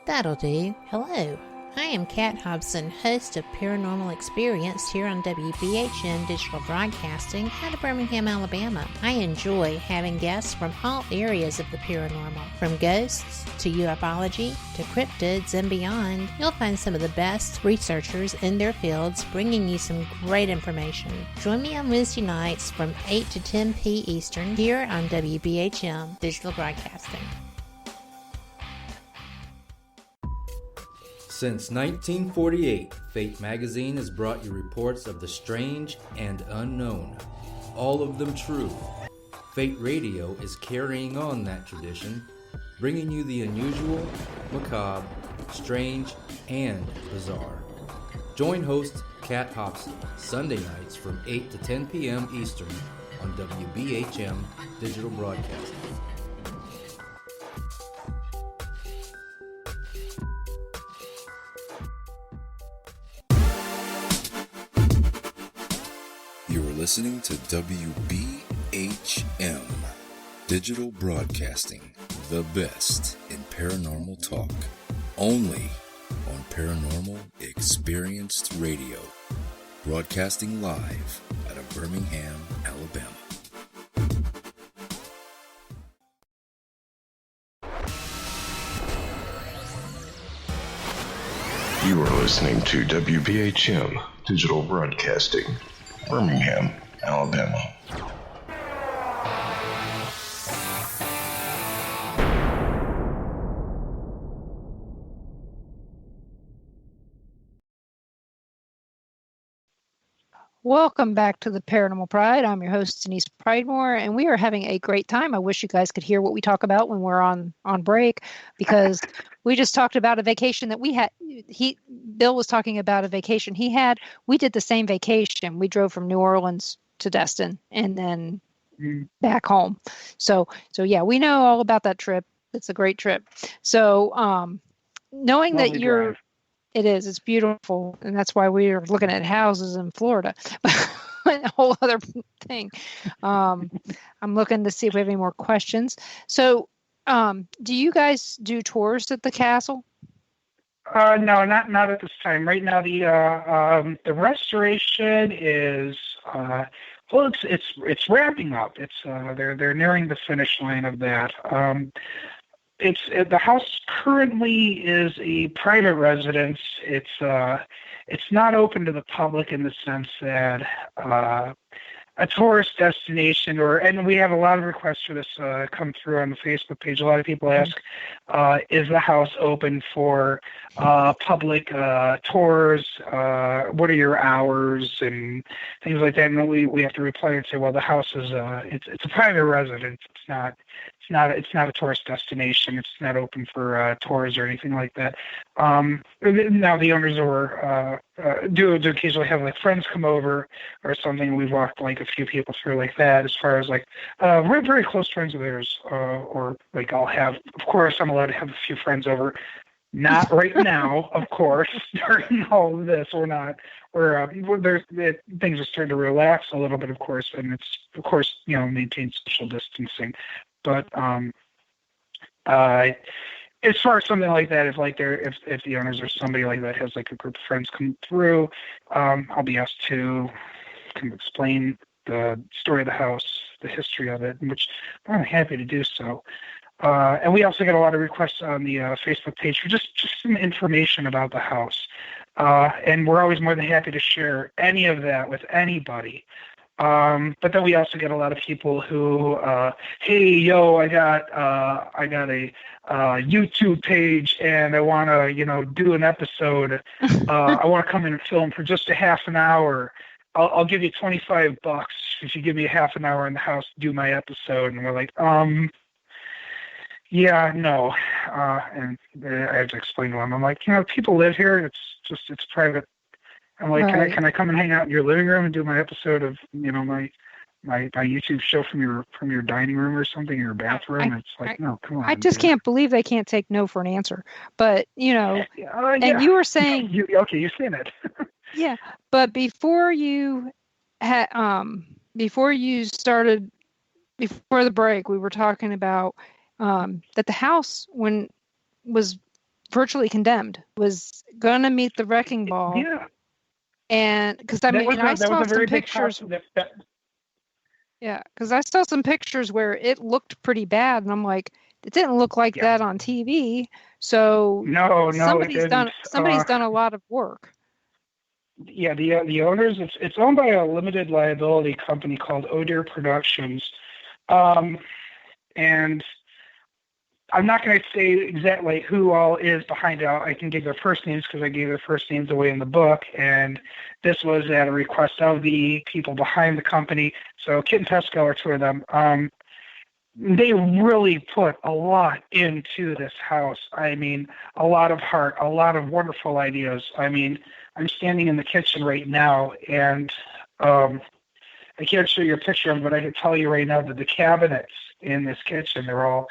That'll do. Hello. I am Kat Hobson, host of Paranormal Experience here on WBHM Digital Broadcasting out of Birmingham, Alabama. I enjoy having guests from all areas of the paranormal, from ghosts to ufology to cryptids and beyond. You'll find some of the best researchers in their fields bringing you some great information. Join me on Wednesday nights from 8 to 10 p. Eastern here on WBHM Digital Broadcasting. Since 1948, Fate magazine has brought you reports of the strange and unknown, all of them true. Fate Radio is carrying on that tradition, bringing you the unusual, macabre, strange, and bizarre. Join host Kat Hobson Sunday nights from 8 to 10 p.m. Eastern on WBHM Digital Broadcasting. Listening to WBHM Digital Broadcasting, the best in paranormal talk, only on Paranormal Experienced Radio, broadcasting live out of Birmingham, Alabama. You are listening to WBHM Digital Broadcasting, Birmingham, Alabama. Welcome back to the Paranormal Pride. I'm your host, Denise Pridemore, and we are having a great time. I wish you guys could hear what we talk about when we're on break, because we just talked about a vacation that we had. Bill was talking about a vacation he had. We did the same vacation. We drove from New Orleans to Destin and then back home. So yeah, we know all about that trip. It's a great trip. So knowing Lovely that you're drive. It is. It's beautiful. And that's why we are looking at houses in Florida. A whole other thing. I'm looking to see if we have any more questions. So do you guys do tours at the castle? No, not at this time. Right now, the restoration is it's wrapping up. It's they're nearing the finish line of that. The house currently is a private residence. It's not open to the public in the sense that a tourist destination, and we have a lot of requests for this come through on the Facebook page. A lot of people ask, is the house open for public tours? What are your hours and things like that? And we have to reply and say, well, the house is it's a private residence. It's not a tourist destination. It's not open for tours or anything like that. Now the owners do occasionally have like friends come over or something. We've walked like a few people through like that. As far as like we're very close friends of theirs, or like I'm allowed to have a few friends over. Not right now, of course. During all of this, we're not. Things are starting to relax a little bit, of course, and it's of course maintain social distancing. But as far as something like that, if the owners or somebody like that has like a group of friends come through, I'll be asked to kind of explain the story of the house, the history of it, which I'm happy to do so. And we also get a lot of requests on the Facebook page for just some information about the house. And we're always more than happy to share any of that with anybody. But then we also get a lot of people who, hey, yo, I got a YouTube page and I want to, do an episode. I want to come in and film for just a half an hour. I'll give you $25 if you give me a half an hour in the house to do my episode. And we're like, yeah, no. And I have to explain to them. I'm like, people live here. It's private. I'm like, right. Can I come and hang out in your living room and do my episode of my YouTube show from your dining room or something, or your bathroom? It's like, no, come on. I just can't believe they can't take no for an answer. But yeah. And you were saying you're saying it. Yeah, but before you had before the break, we were talking about that the house, when was virtually condemned, was gonna meet the wrecking ball. Yeah. And because I saw some pictures. Yeah, because I saw some pictures where it looked pretty bad, and I'm like, it didn't look like that on TV. So no, somebody's done a lot of work. Yeah, the owners. It's owned by a limited liability company called Oh Dear Productions, and I'm not going to say exactly who all is behind it. I can give their first names because I gave their first names away in the book, and this was at a request of the people behind the company. So Kit and Pascal are two of them. They really put a lot into this house. I mean, a lot of heart, a lot of wonderful ideas. I mean, I'm standing in the kitchen right now, and I can't show you a picture of them, but I can tell you right now that the cabinets in this kitchen, they're all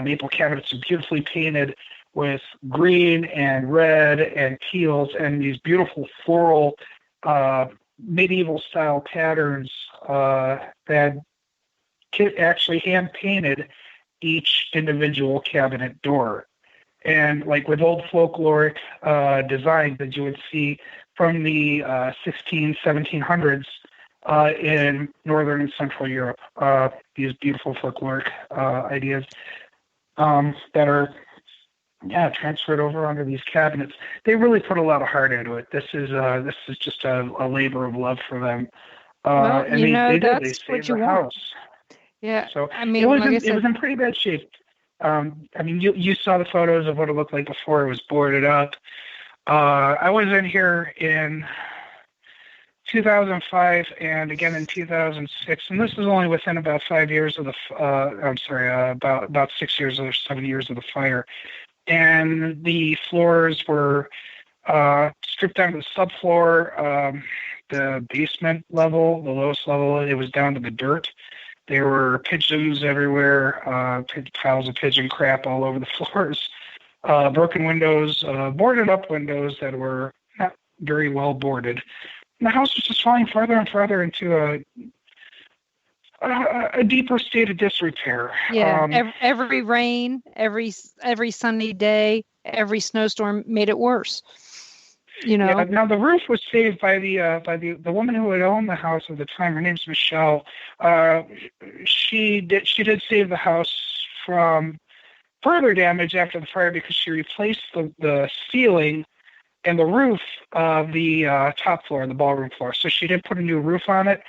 maple cabinets, are beautifully painted with green and red and teals and these beautiful floral medieval style patterns that Kit actually hand painted each individual cabinet door. And like with old folkloric designs that you would see from the 1700s in Northern and Central Europe, these beautiful folkloric ideas that are transferred over onto these cabinets. They really put a lot of heart into it. This is just a labor of love for them. Well, And they did. They that's saved what you the want. house. Yeah. So I mean, it was like I it was said, in pretty bad shape. You saw the photos of what it looked like before it was boarded up. I was in here in 2005 and again in 2006, and this is only within about 5 years of the about 6 years or 7 years of the fire. And the floors were stripped down to the subfloor, the basement level, the lowest level. It was down to the dirt. There were pigeons everywhere, piles of pigeon crap all over the floors, broken windows, boarded up windows that were not very well boarded. And the house was just falling further and further into a deeper state of disrepair. yeah, every rain, every sunny day, every snowstorm made it worse. Yeah, now the roof was saved by the woman who had owned the house at the time. Her name's Michelle. She did save the house from further damage after the fire because she replaced the ceiling and the roof of the top floor, the ballroom floor. So she did put a new roof on it,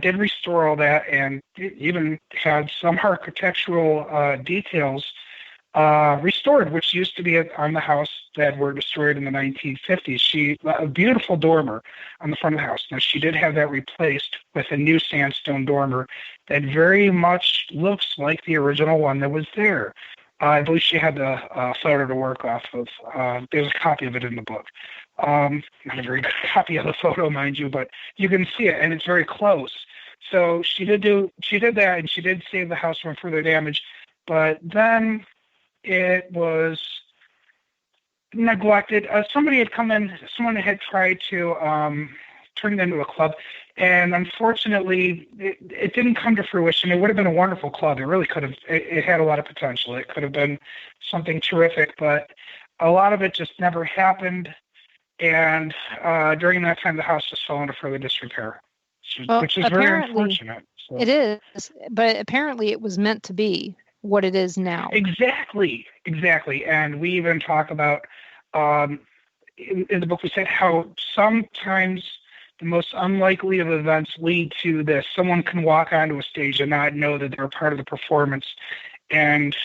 did restore all that, and even had some architectural details restored, which used to be on the house that were destroyed in the 1950s. A beautiful dormer on the front of the house. Now, she did have that replaced with a new sandstone dormer that very much looks like the original one that was there. I believe she had the photo to work off of. There's a copy of it in the book. Not a very good copy of the photo, mind you, but you can see it, and it's very close. So she did that, and she did save the house from further damage. But then it was neglected. Somebody had come in. Someone had tried to turn it into a club, and unfortunately, it didn't come to fruition. It would have been a wonderful club. It really could have. It had a lot of potential. It could have been something terrific, but a lot of it just never happened. And during that time, the house just fell into further disrepair, which is very unfortunate. So. It is, but apparently it was meant to be what it is now. Exactly. And we even talk about, in the book, we said how sometimes the most unlikely of events lead to this. Someone can walk onto a stage and not know that they're a part of the performance, and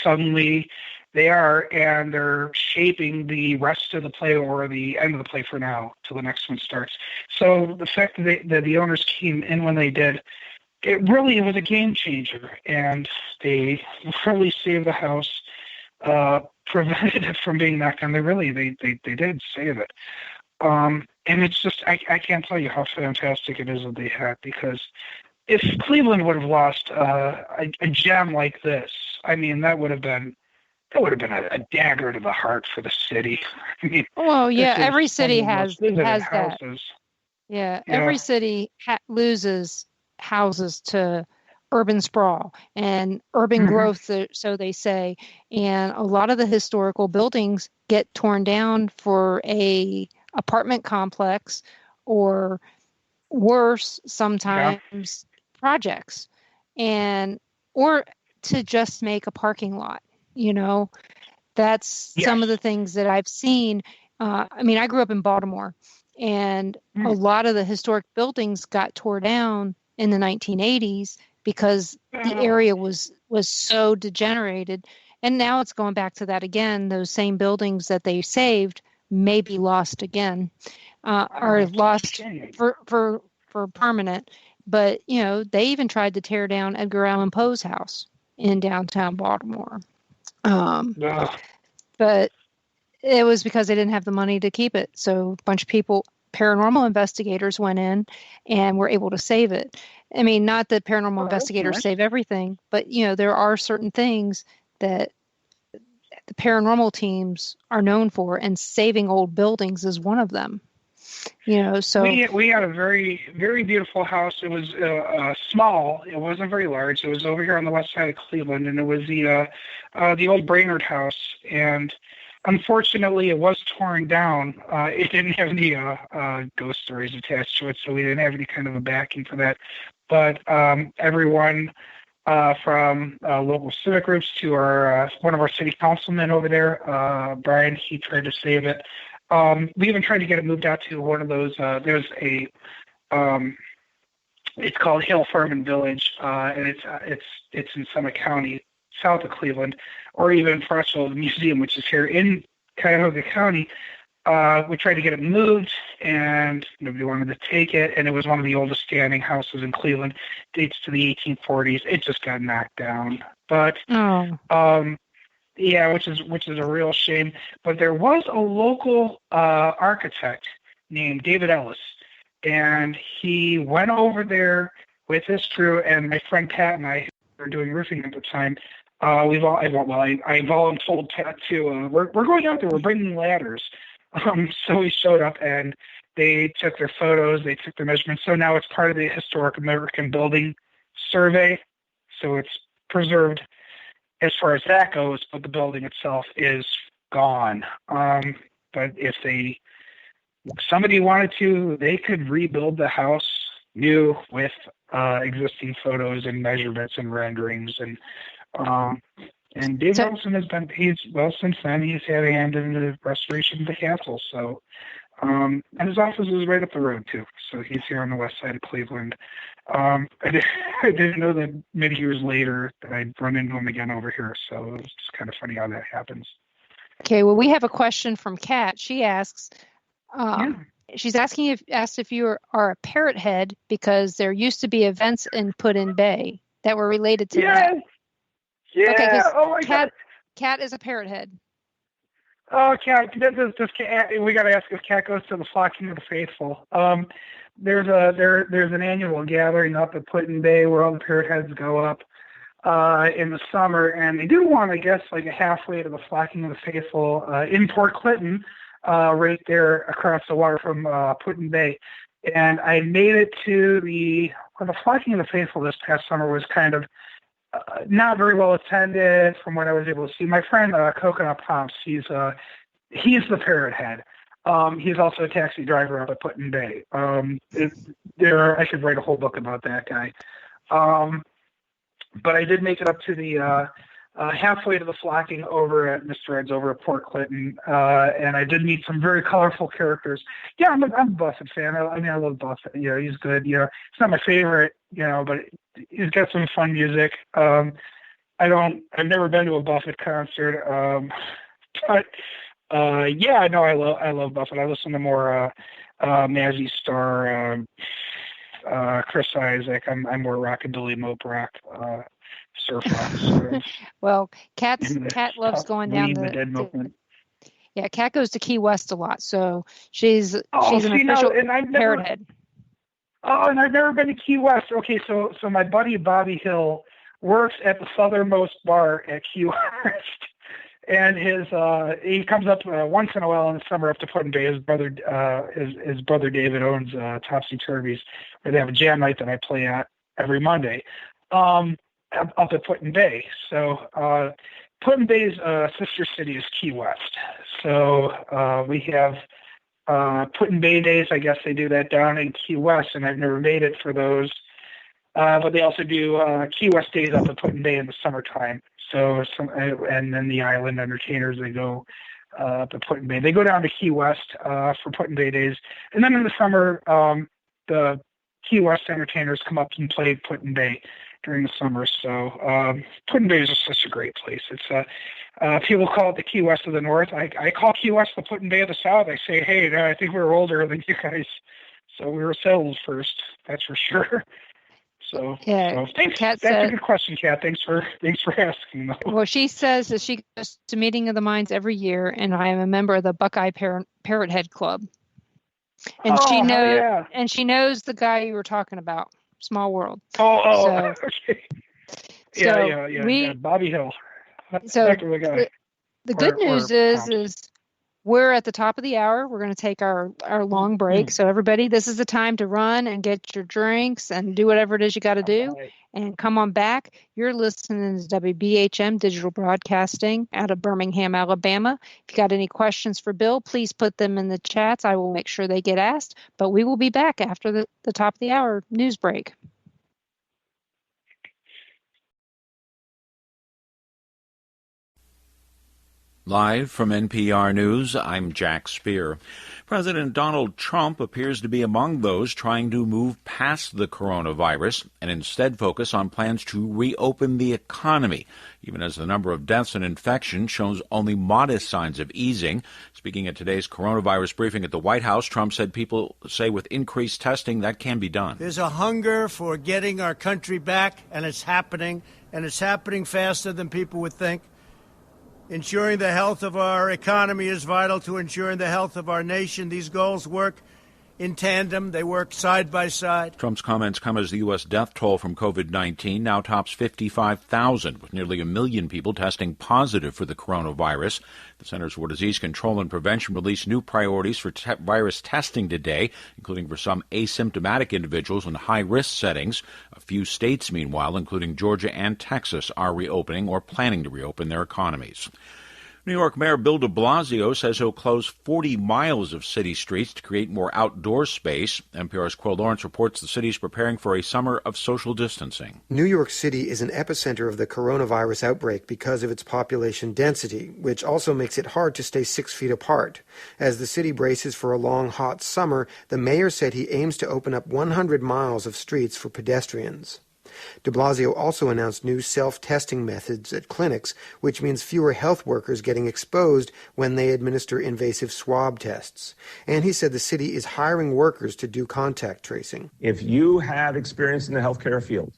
suddenly they are, and they're shaping the rest of the play or the end of the play for now till the next one starts. So the fact that the owners came in when they did, it was a game changer, and they really saved the house, prevented it from being knocked down. They did save it. And it's just, I can't tell you how fantastic it is that they had, because if Cleveland would have lost a gem like this, I mean, that would have been a dagger to the heart for the city. I mean, well, yeah, every city has that. Houses. Yeah, every city loses houses to urban sprawl and urban growth, so they say. And a lot of the historical buildings get torn down for a apartment complex, or worse, sometimes projects, or to just make a parking lot. That's some of the things that I've seen. I mean, I grew up in Baltimore, and a lot of the historic buildings got tore down in the 1980s because the area was so degenerated. And now it's going back to that again. Those same buildings that they saved may be lost again, or lost for permanent. But, they even tried to tear down Edgar Allan Poe's house in downtown Baltimore. But it was because they didn't have the money to keep it. So a bunch of people, paranormal investigators, went in and were able to save it. I mean, not that paranormal investigators save everything, but, there are certain things that the paranormal teams are known for, and saving old buildings is one of them. So we had a very, very beautiful house. It was small. It wasn't very large. It was over here on the west side of Cleveland, and it was the old Brainerd house. And unfortunately, it was torn down. It didn't have any ghost stories attached to it, so we didn't have any kind of a backing for that. But everyone from local civic groups to our one of our city councilmen over there, Brian. He tried to save it. We even tried to get it moved out to one of those. There's a it's called Hill Farm and Village, and it's in Summit County, south of Cleveland, or even for us, the museum, which is here in Cuyahoga County. We tried to get it moved, and nobody wanted to take it. And it was one of the oldest standing houses in Cleveland, dates to the 1840s. It just got knocked down. But yeah, which is a real shame. But there was a local architect named David Ellis, and he went over there with his crew, and my friend Pat and I were doing roofing at the time. I voluntold Pat to we're going out there. We're bringing ladders. So we showed up, and they took their photos. They took their measurements. So now it's part of the Historic American Building Survey. So it's preserved as far as that goes, but the building itself is gone. But if somebody wanted to, they could rebuild the house new with existing photos and measurements and renderings. And Dave Wilson since then he's had a hand in the restoration of the castle. So, and his office is right up the road too. So he's here on the west side of Cleveland. I didn't know that many years later that I'd run into him again over here. So it was just kind of funny how that happens. Okay, well, we have a question from Kat. She asks, she's asked if you are a parrot head because there used to be events in Put-in Bay that were related to that. Yeah. Okay, Oh my God. Cat is a parrot head. Oh, Cat. We got to ask if Cat goes to the Flocking of the Faithful. There's an annual gathering up at Put-in Bay where all the parrot heads go up in the summer, and they do one, I guess, like halfway to the Flocking of the Faithful in Port Clinton, right there across the water from Put-in Bay. And I made it to the Flocking of the Faithful this past summer was kind of not very well attended from what I was able to see. My friend Coconut Pomps, he's the parrot head. He's also a taxi driver up at Put-in Bay. I could write a whole book about that guy. But I did make it up to the halfway to the flocking over at Mr. Ed's over at Port Clinton, and I did meet some very colorful characters. Yeah, I'm a Buffett fan. I love Buffett. You know, he's good. You know, it's not my favorite, but he's got some fun music. I've never been to a Buffett concert, but I love Buffett. I listen to more Mazzy Star, Chris Isaac. I'm more rockabilly, mope rock. Surf rock. Well, Cat loves going down the dead movement. Yeah, Cat goes to Key West a lot, so she's an official parrot head. Oh, and I've never been to Key West. Okay, so my buddy Bobby Hill works at the southernmost bar at Key West, and he comes up once in a while in the summer up to Put-in Bay. His brother David owns Topsy Turvies, where they have a jam night that I play at every Monday. Up at Put-in Bay. So Put-in Bay's sister city is Key West. So we have Put-in Bay days. I guess they do that down in Key West, and I've never made it for those. But they also do Key West days up at Put-in Bay in the summertime. So and then the island entertainers, they go up at Put-in Bay. They go down to Key West for Put-in Bay days, and then in the summer the Key West entertainers come up and play Put-in Bay during the summer. So Put-in Bay is just such a great place. It's people call it the Key West of the North. I call Key West the Put-in Bay of the South. I say, hey, no, I think we're older than you guys. So we were settled first, that's for sure. So, thanks. That's a good question, Kat. Thanks for asking. Though. Well, she says that she goes to Meeting of the Minds every year, and I am a member of the Buckeye Parrot Head Club. And she knows the guy you were talking about. Small World. Okay. Yeah. Bobby Hill. So the good news is we're at the top of the hour. We're going to take our long break. So everybody, this is the time to run and get your drinks and do whatever it is you got to do. And come on back. You're listening to WBHM Digital Broadcasting out of Birmingham, Alabama. If you got any questions for Bill, please put them in the chats. I will make sure they get asked. But we will be back after the top of the hour news break. Live from NPR News, I'm Jack Speer. President Donald Trump appears to be among those trying to move past the coronavirus and instead focus on plans to reopen the economy, even as the number of deaths and infections shows only modest signs of easing. Speaking at today's coronavirus briefing at the White House, Trump said people say with increased testing that can be done. There's a hunger for getting our country back, and it's happening faster than people would think. Ensuring the health of our economy is vital to ensuring the health of our nation. These goals work in tandem. They work side by side. Trump's comments come as the U.S. death toll from COVID-19 now tops 55,000, with nearly 1 million people testing positive for the coronavirus. The Centers for Disease Control and Prevention released new priorities for virus testing today, including for some asymptomatic individuals in high-risk settings. A few states, meanwhile, including Georgia and Texas, are reopening or planning to reopen their economies. New York Mayor Bill de Blasio says he'll close 40 miles of city streets to create more outdoor space. NPR's Quill Lawrence reports the city's preparing for a summer of social distancing. New York City is an epicenter of the coronavirus outbreak because of its population density, which also makes it hard to stay 6 feet apart. As the city braces for a long, hot summer, the mayor said he aims to open up 100 miles of streets for pedestrians. De Blasio also announced new self-testing methods at clinics, which means fewer health workers getting exposed when they administer invasive swab tests. And he said the city is hiring workers to do contact tracing. If you have experience in the healthcare field,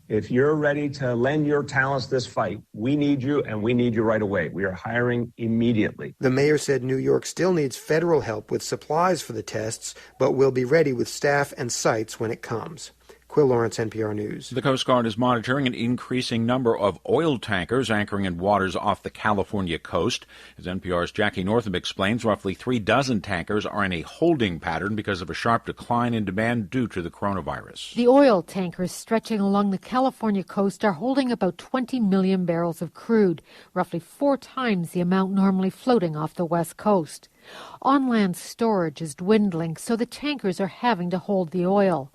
if you're ready to lend your talents this fight, we need you, and we need you right away. We are hiring immediately. The mayor said New York still needs federal help with supplies for the tests, but will be ready with staff and sites when it comes. Quill Lawrence, NPR News. The Coast Guard is monitoring an increasing number of oil tankers anchoring in waters off the California coast. As NPR's Jackie Northam explains, roughly 36 tankers are in a holding pattern because of a sharp decline in demand due to the coronavirus. The oil tankers stretching along the California coast are holding about 20 million barrels of crude, roughly 4 times the amount normally floating off the west coast. On-land storage is dwindling, so the tankers are having to hold the oil.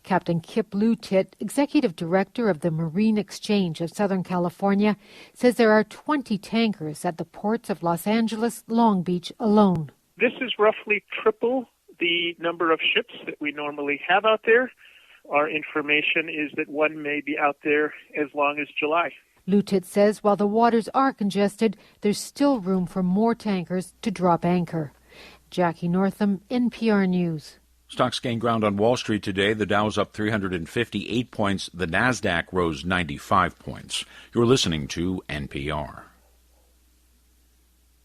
Captain Kip Lutit, executive director of the Marine Exchange of Southern California, says there are 20 tankers at the ports of Los Angeles, Long Beach alone. This is roughly triple the number of ships that we normally have out there. Our information is that one may be out there as long as July. Lutit says while the waters are congested, there's still room for more tankers to drop anchor. Jackie Northam, NPR News. Stocks gained ground on Wall Street today. The Dow's up 358 points. The Nasdaq rose 95 points. You're listening to NPR.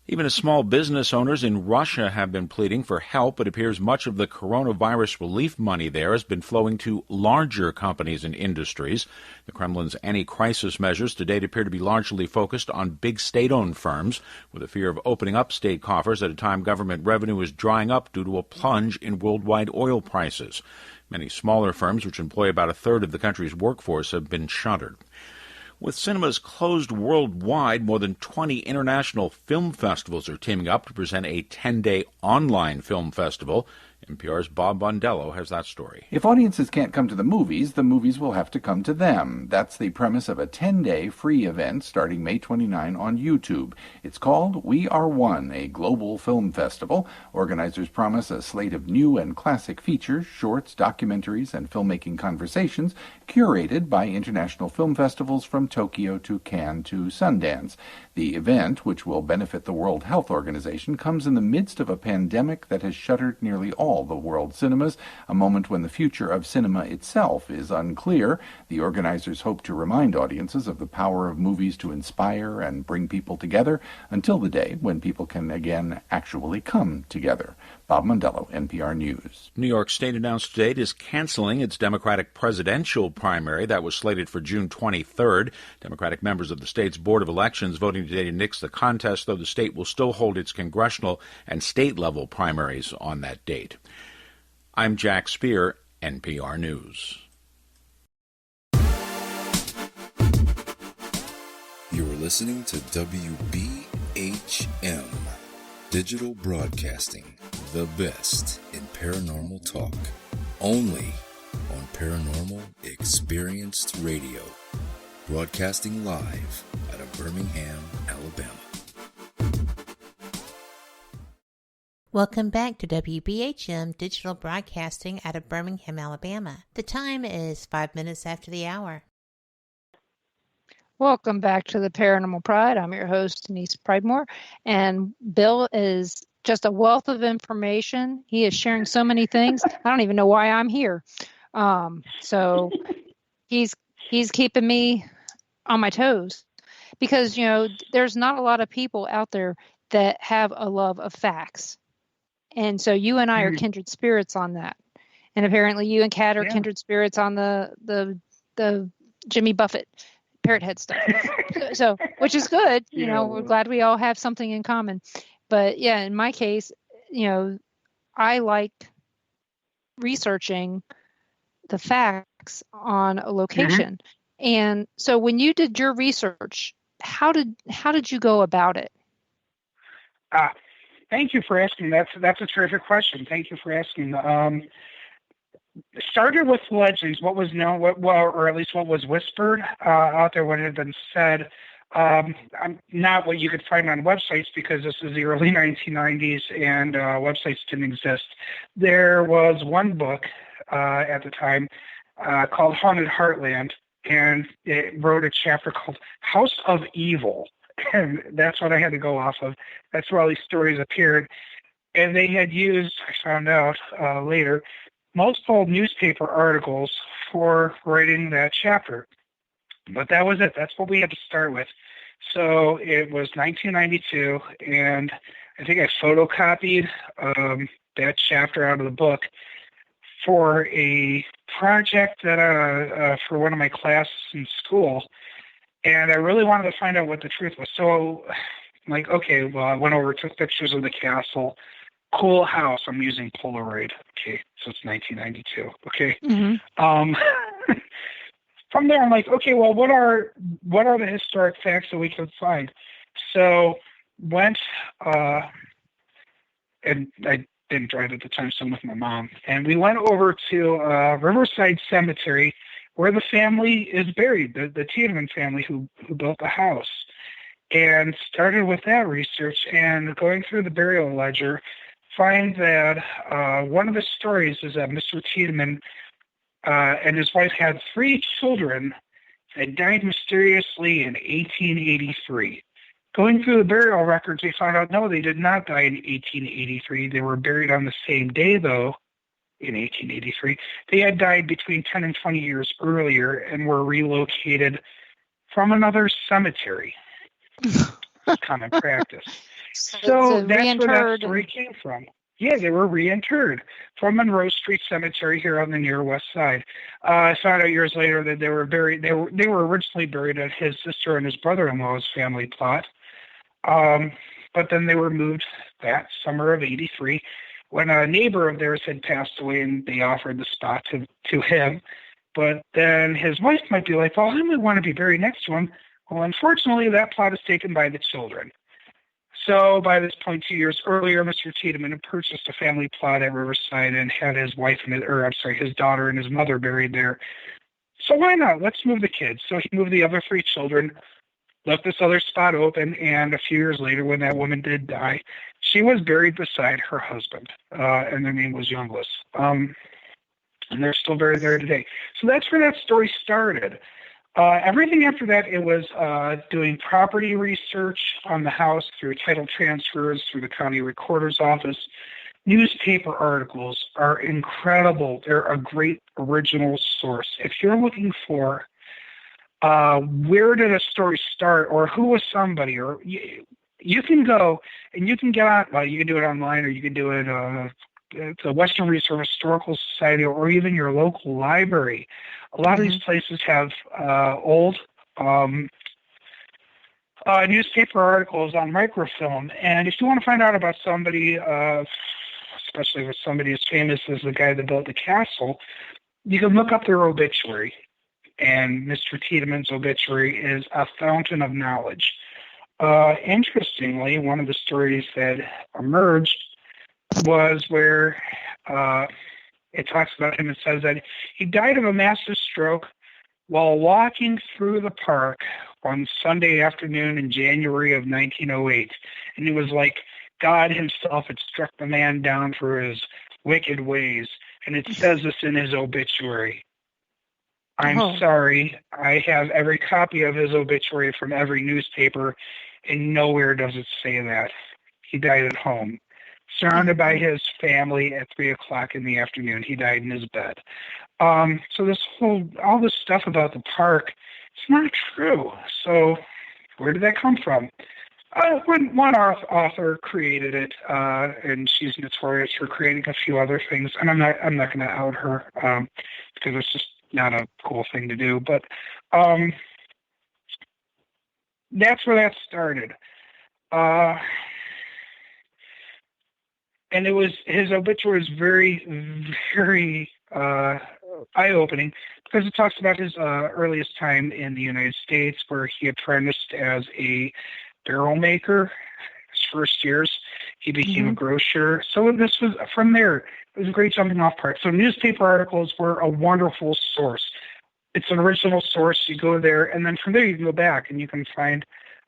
Even as small business owners in Russia have been pleading for help, it appears much of the coronavirus relief money there has been flowing to larger companies and industries. The Kremlin's anti-crisis measures to date appear to be largely focused on big state-owned firms, with a fear of opening up state coffers at a time government revenue is drying up due to a plunge in worldwide oil prices. Many smaller firms, which employ about a third of the country's workforce, have been shuttered. With cinemas closed worldwide, more than 20 international film festivals are teaming up to present a 10-day online film festival. NPR's Bob Bondello has that story. If audiences can't come to the movies will have to come to them. That's the premise of a 10-day free event starting May 29 on YouTube. It's called We Are One, a global film festival. Organizers promise a slate of new and classic features, shorts, documentaries, and filmmaking conversations curated by international film festivals from Tokyo to Cannes to Sundance. The event, which will benefit the World Health Organization, comes in the midst of a pandemic that has shuttered nearly all the world's cinemas, a moment when the future of cinema itself is unclear. The organizers hope to remind audiences of the power of movies to inspire and bring people together until the day when people can again actually come together. Bob Mondello, NPR News. New York State announced today it is canceling its Democratic presidential primary that was slated for June 23rd. Democratic members of the state's Board of Elections voting today to nix the contest, though the state will still hold its congressional and state-level primaries on that date. I'm Jack Speer, NPR News. You're listening to WBHM, Digital Broadcasting, the best in paranormal talk, only on Paranormal Experienced Radio, broadcasting live out of Birmingham, Alabama. Welcome back to WBHM Digital Broadcasting out of Birmingham, Alabama. The time is 5 minutes after the hour. Welcome back to the Paranormal Pride. I'm your host, Denise Pridemore, and Bill is just a wealth of information. He is sharing so many things. I don't even know why I'm here. So he's keeping me on my toes because, there's not a lot of people out there that have a love of facts. And so you and I are kindred spirits on that. And apparently you and Kat are kindred spirits on the Jimmy Buffett parrot head stuff. So which is good. We're glad we all have something in common. But yeah, in my case, I like researching the facts on a location. And so when you did your research, how did you go about it? Thank you for asking. That's a terrific question. Thank you for asking. Started with legends, what was known, or at least what was whispered out there, what had been said. Not what you could find on websites because this is the early 1990s and websites didn't exist. There was one book at the time called Haunted Heartland, and it wrote a chapter called House of Evil. And that's what I had to go off of. That's where all these stories appeared. And they had used, I found out later, multiple newspaper articles for writing that chapter. But that was it. That's what we had to start with. So it was 1992, and I think I photocopied that chapter out of the book for a project that for one of my classes in school. And I really wanted to find out what the truth was. So, I went over, took pictures of the castle. Cool house. I'm using Polaroid. Okay, so it's 1992. Okay. From there, I'm like, okay, well, what are the historic facts that we can find? So, went, and I didn't drive at the time, so I'm with my mom. And we went over to Riverside Cemetery, where the family is buried, the Tiedemann family who built the house, and started with that research and going through the burial ledger, find that one of the stories is that Mr. Tiedemann and his wife had 3 children that died mysteriously in 1883. Going through the burial records, we found out, no, they did not die in 1883. They were buried on the same day, though, in 1883. They had died between 10 and 20 years earlier and were relocated from another cemetery. Common practice. So that's where that story came from. Yeah, they were reinterred from Monroe Street Cemetery here on the near west side. I found out years later that they were buried. They were originally buried at his sister and his brother-in-law's family plot, but then they were moved that summer of '83 when a neighbor of theirs had passed away, and they offered the spot to him. But then his wife might be like, "Well, I might want to be buried next to him." Well, unfortunately, that plot is taken by the children. So by this point, 2 years earlier, Mr. Tiedemann had purchased a family plot at Riverside and had his wife and his daughter and his mother buried there. So why not? Let's move the kids. So he moved the other 3 children, left this other spot open, and a few years later, when that woman did die, she was buried beside her husband, and their name was Youngless. And they're still buried there today. So that's where that story started. Everything after that, it was doing property research on the house through title transfers, through the county recorder's office. Newspaper articles are incredible. They're a great original source. If you're looking for where did a story start or who was somebody, or you can go and you can get on, well, you can do it online or you can do it the Western Reserve Historical Society or even your local library. A lot of these places have old newspaper articles on microfilm. And if you want to find out about somebody, especially if somebody as famous as the guy that built the castle, you can look up their obituary. And Mr. Tiedemann's obituary is a fountain of knowledge. Interestingly, one of the stories that emerged was where it talks about him and says that he died of a massive stroke while walking through the park on Sunday afternoon in January of 1908. And he was like God himself had struck the man down for his wicked ways, and it says this in his obituary. I'm sorry, I have every copy of his obituary from every newspaper, and nowhere does it say that. He died at home, surrounded by his family at 3 o'clock in the afternoon. He died in his bed. So all this stuff about the park, it's not true. So where did that come from? One author created it, and she's notorious for creating a few other things. And I'm not going to out her because it's just not a cool thing to do. But that's where that started. And his obituary is very, very eye-opening because it talks about his earliest time in the United States, where he apprenticed as a barrel maker. His first years, he became a grocer. So this was from there. It was a great jumping off part. So newspaper articles were a wonderful source. It's an original source. You go there, and then from there you can go back and you can find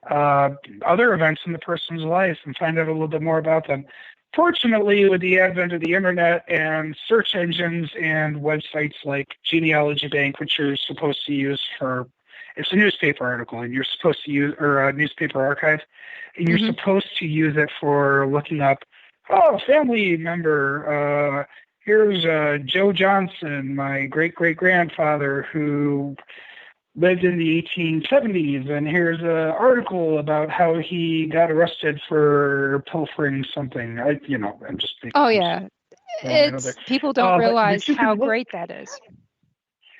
other events in the person's life and find out a little bit more about them. Fortunately, with the advent of the internet and search engines and websites like Genealogy Bank, which you're supposed to use it's a newspaper article, and you're supposed to use, or a newspaper archive, and you're supposed to use it for looking up, family member, here's Joe Johnson, my great-great-grandfather who lived in the 1870s, and here's an article about how he got arrested for pilfering something. I'm just thinking. Oh, yeah. People don't realize how great that is.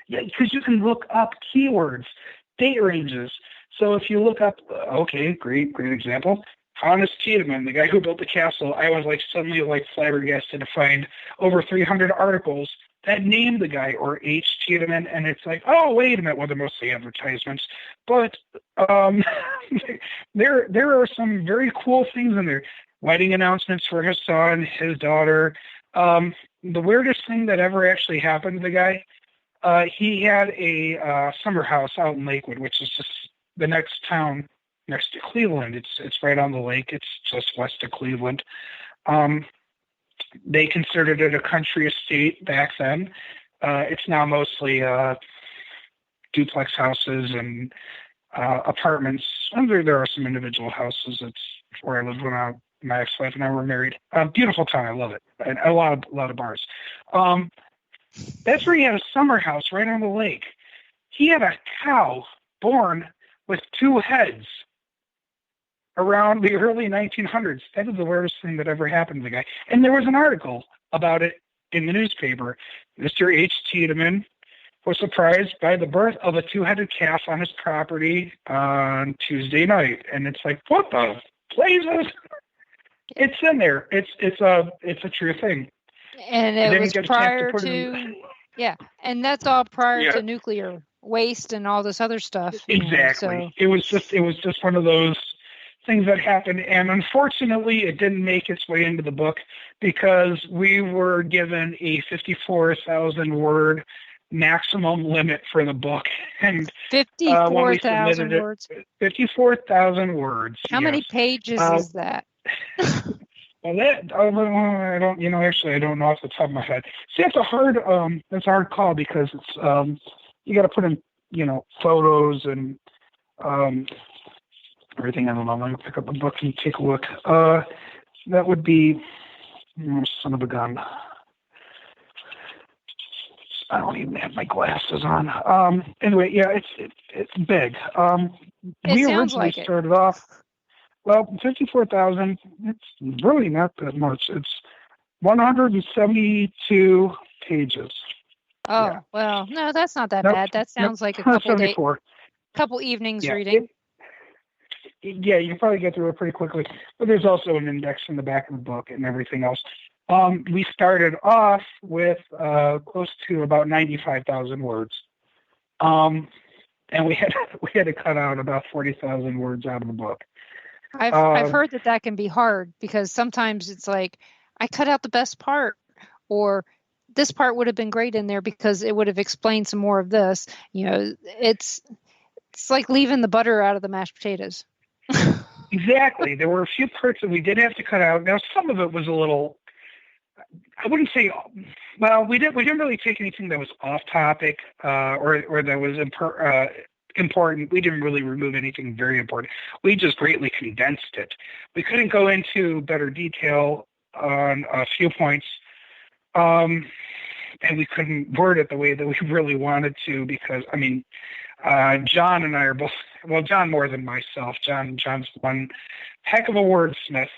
Yeah, because you can look up keywords, date ranges. So if you look up, great example, Hannes Tiedemann, the guy who built the castle, I was suddenly flabbergasted to find over 300 articles that name the guy, or H. Tiedemann, and it's wait a minute, well, they're mostly advertisements. But there are some very cool things in there. Wedding announcements for his son, his daughter. The weirdest thing that ever actually happened to the guy, he had a summer house out in Lakewood, which is just the next town next to Cleveland. It's right on the lake. It's just west of Cleveland. They considered it a country estate back then. It's now mostly duplex houses and apartments. And there are some individual houses. It's where I lived when my ex-wife and I were married. Beautiful town. I love it. And a lot of bars. That's where he had a summer house right on the lake. He had a cow born with 2 heads around the early 1900s. That is the weirdest thing that ever happened to the guy. And there was an article about it in the newspaper. Mr. H. Tiedemann was surprised by the birth of a 2-headed calf on his property on Tuesday night. And it's what the blazes? It's in there. It's a true thing. And it was prior to and that's all prior to nuclear waste and all this other stuff. Exactly. It was just one of those things that happened, and unfortunately it didn't make its way into the book because we were given a 54,000 word maximum limit for the book, and 54,000 words. 54,000 words. How many pages is that? Well, I don't. Actually, I don't know off the top of my head. See, it's a hard call because it's you got to put in photos and everything. I don't know. Let me pick up a book and take a look. That would be son of a gun. I don't even have my glasses on. Anyway, yeah, it's big. We originally started off. Well, 54,000. It's really not that much. It's 172 pages. Oh, yeah. Well, no, that's not that bad. That sounds like a couple evenings reading. You can probably get through it pretty quickly. But there's also an index in the back of the book and everything else. We started off with close to about 95,000 words. And we had to cut out about 40,000 words out of the book. I've heard that can be hard because sometimes it's I cut out the best part, or this part would have been great in there because it would have explained some more of this. It's like leaving the butter out of the mashed potatoes. Exactly. There were a few parts that we did have to cut out. Now, some of it was a little, I wouldn't say, well, we didn't really take anything that was off topic or that was important. We didn't really remove anything very important. We just greatly condensed it. We couldn't go into better detail on a few points, and we couldn't word it the way that we really wanted to because, I mean, John and I are both, well, John more than myself. John's one heck of a wordsmith.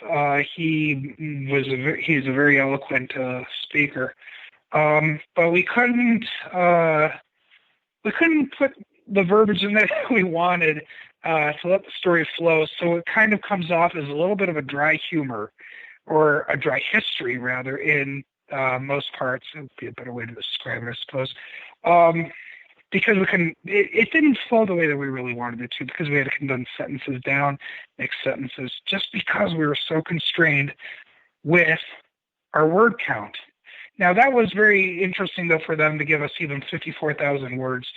He's a very eloquent speaker. But we couldn't put the verbiage in there that we wanted to let the story flow. So it kind of comes off as a little bit of a dry humor, or a dry history rather, in most parts. It would be a better way to describe it, I suppose. Because it didn't flow the way that we really wanted it to, because we had to condense sentences down, make sentences, just because we were so constrained with our word count. Now, that was very interesting, though, for them to give us even 54,000 words.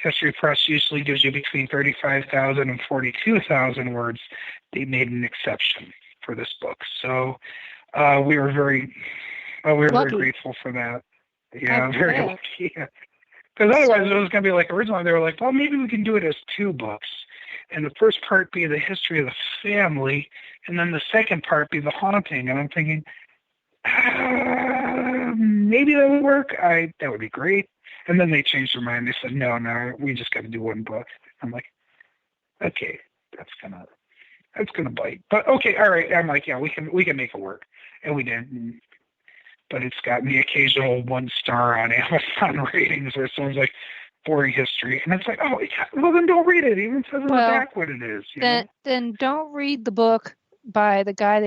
History Press usually gives you between 35,000 and 42,000 words. They made an exception for this book. So we were very grateful for that. Yeah, very lucky. Because otherwise it was going to be like originally they were like, well, maybe we can do it as 2 books. And the first part be the history of the family, and then the second part be the haunting. And I'm thinking, maybe that would work. That would be great. And then they changed their mind. They said, no, we just got to do 1 book. I'm like, okay, that's gonna bite. But okay, all right. I'm like, yeah, we can make it work, and we did. But it's gotten the occasional 1 star on Amazon ratings where someone's like, boring history. And it's like, oh, well, then don't read it. It even says in the back what it is. Then don't read the book by the guy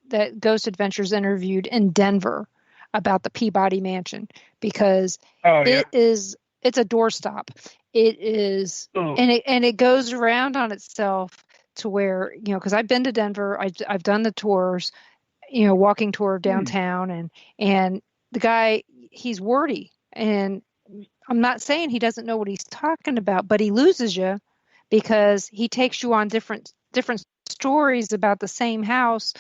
that Ghost Adventures interviewed in Denver about the Peabody Mansion, because it's a doorstop. It is, and it goes around on itself to where, because I've been to Denver, I've done the tours, walking tour downtown, and the guy, he's wordy, and I'm not saying he doesn't know what he's talking about, but he loses you because he takes you on different stories about the same house,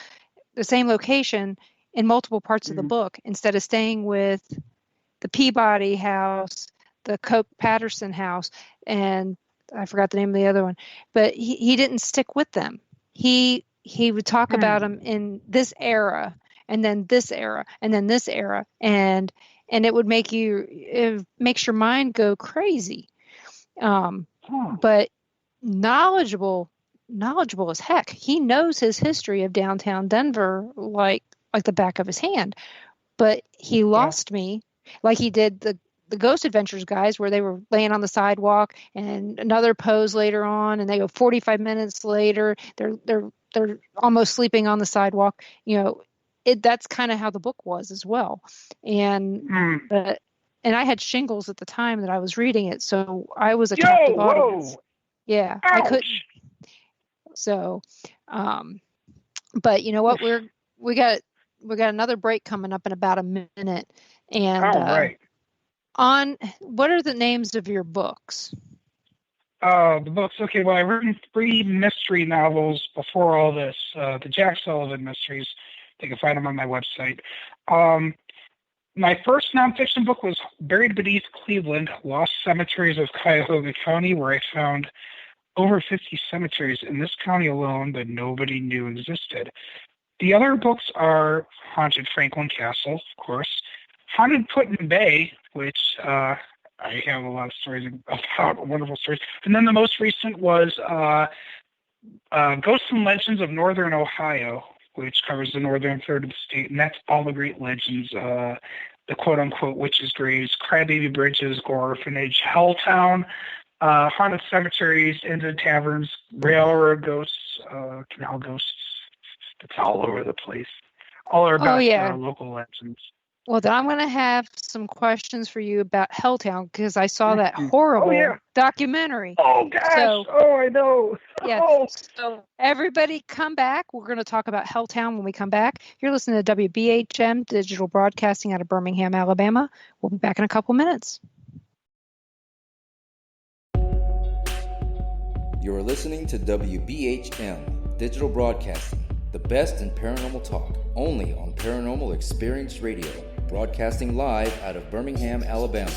the same location in multiple parts of the book, instead of staying with the Peabody house, the Coke Patterson house, and I forgot the name of the other one, but he didn't stick with them. He would talk about them in this era, and then this era, and then this era, and it would makes your mind go crazy. But knowledgeable as heck. He knows his history of downtown Denver like the back of his hand. But he lost me, like he did the Ghost Adventures guys, where they were laying on the sidewalk, and another pose later on, and they go 45 minutes later, they're almost sleeping on the sidewalk. That's kind of how the book was as well. And I had shingles at the time that I was reading it, so I was a captive audience. Yeah, ouch. I couldn't. So, but you know what? We got another break coming up in about a minute, and all right. On what are the names of your books? The books. Okay, well, I've written 3 mystery novels before all this. The Jack Sullivan mysteries. You can find them on my website. My first nonfiction book was Buried Beneath Cleveland, Lost Cemeteries of Cuyahoga County, where I found over 50 cemeteries in this county alone that nobody knew existed. The other books are Haunted Franklin Castle, of course, Haunted Put-in Bay, which I have a lot of stories about, wonderful stories. And then the most recent was Ghosts and Legends of Northern Ohio, which covers the northern third of the state, and that's all the great legends, the quote-unquote witches' graves, crybaby bridges, gore orphanage, Helltown, haunted cemeteries, ended taverns, railroad ghosts, canal ghosts. It's all over the place. All are about local legends. Well, then I'm going to have some questions for you about Helltown, because I saw that horrible documentary. Oh, gosh. I know. Yeah. So everybody come back. We're going to talk about Helltown when we come back. You're listening to WBHM Digital Broadcasting out of Birmingham, Alabama. We'll be back in a couple minutes. You are listening to WBHM Digital Broadcasting, the best in paranormal talk, only on Paranormal Experience Radio, broadcasting live out of Birmingham, Alabama.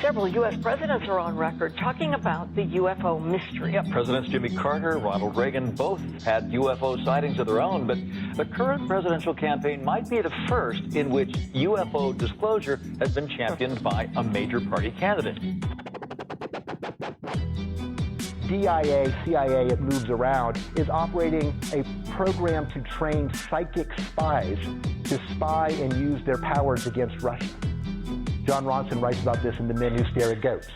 Several U.S. presidents are on record talking about the UFO mystery. Yeah, Presidents Jimmy Carter, Ronald Reagan both had UFO sightings of their own, but the current presidential campaign might be the first in which UFO disclosure has been championed by a major party candidate. DIA, CIA, it moves around, is operating a program to train psychic spies to spy and use their powers against Russia. John Ronson writes about this in The Men Who Stare at Goats.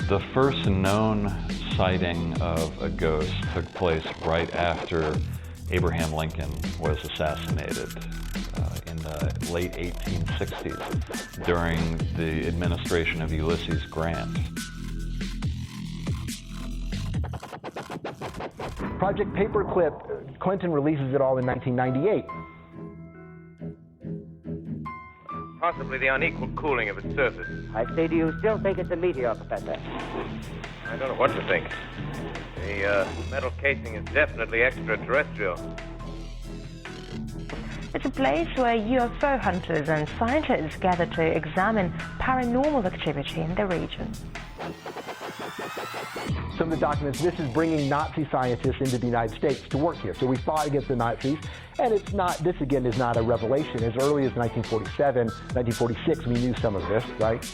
The first known sighting of a ghost took place right after Abraham Lincoln was assassinated in the late 1860s during the administration of Ulysses Grant. Project Paperclip, Clinton releases it all in 1998. Possibly the unequal cooling of its surface. I say, do you still think it's a meteor, Professor? I don't know what to think. The metal casing is definitely extraterrestrial. It's a place where UFO hunters and scientists gather to examine paranormal activity in the region. Some of the documents, this is bringing Nazi scientists into the United States to work here. So we fought against the Nazis, and it's not, this again is not a revelation. As early as 1947, 1946, we knew some of this, right?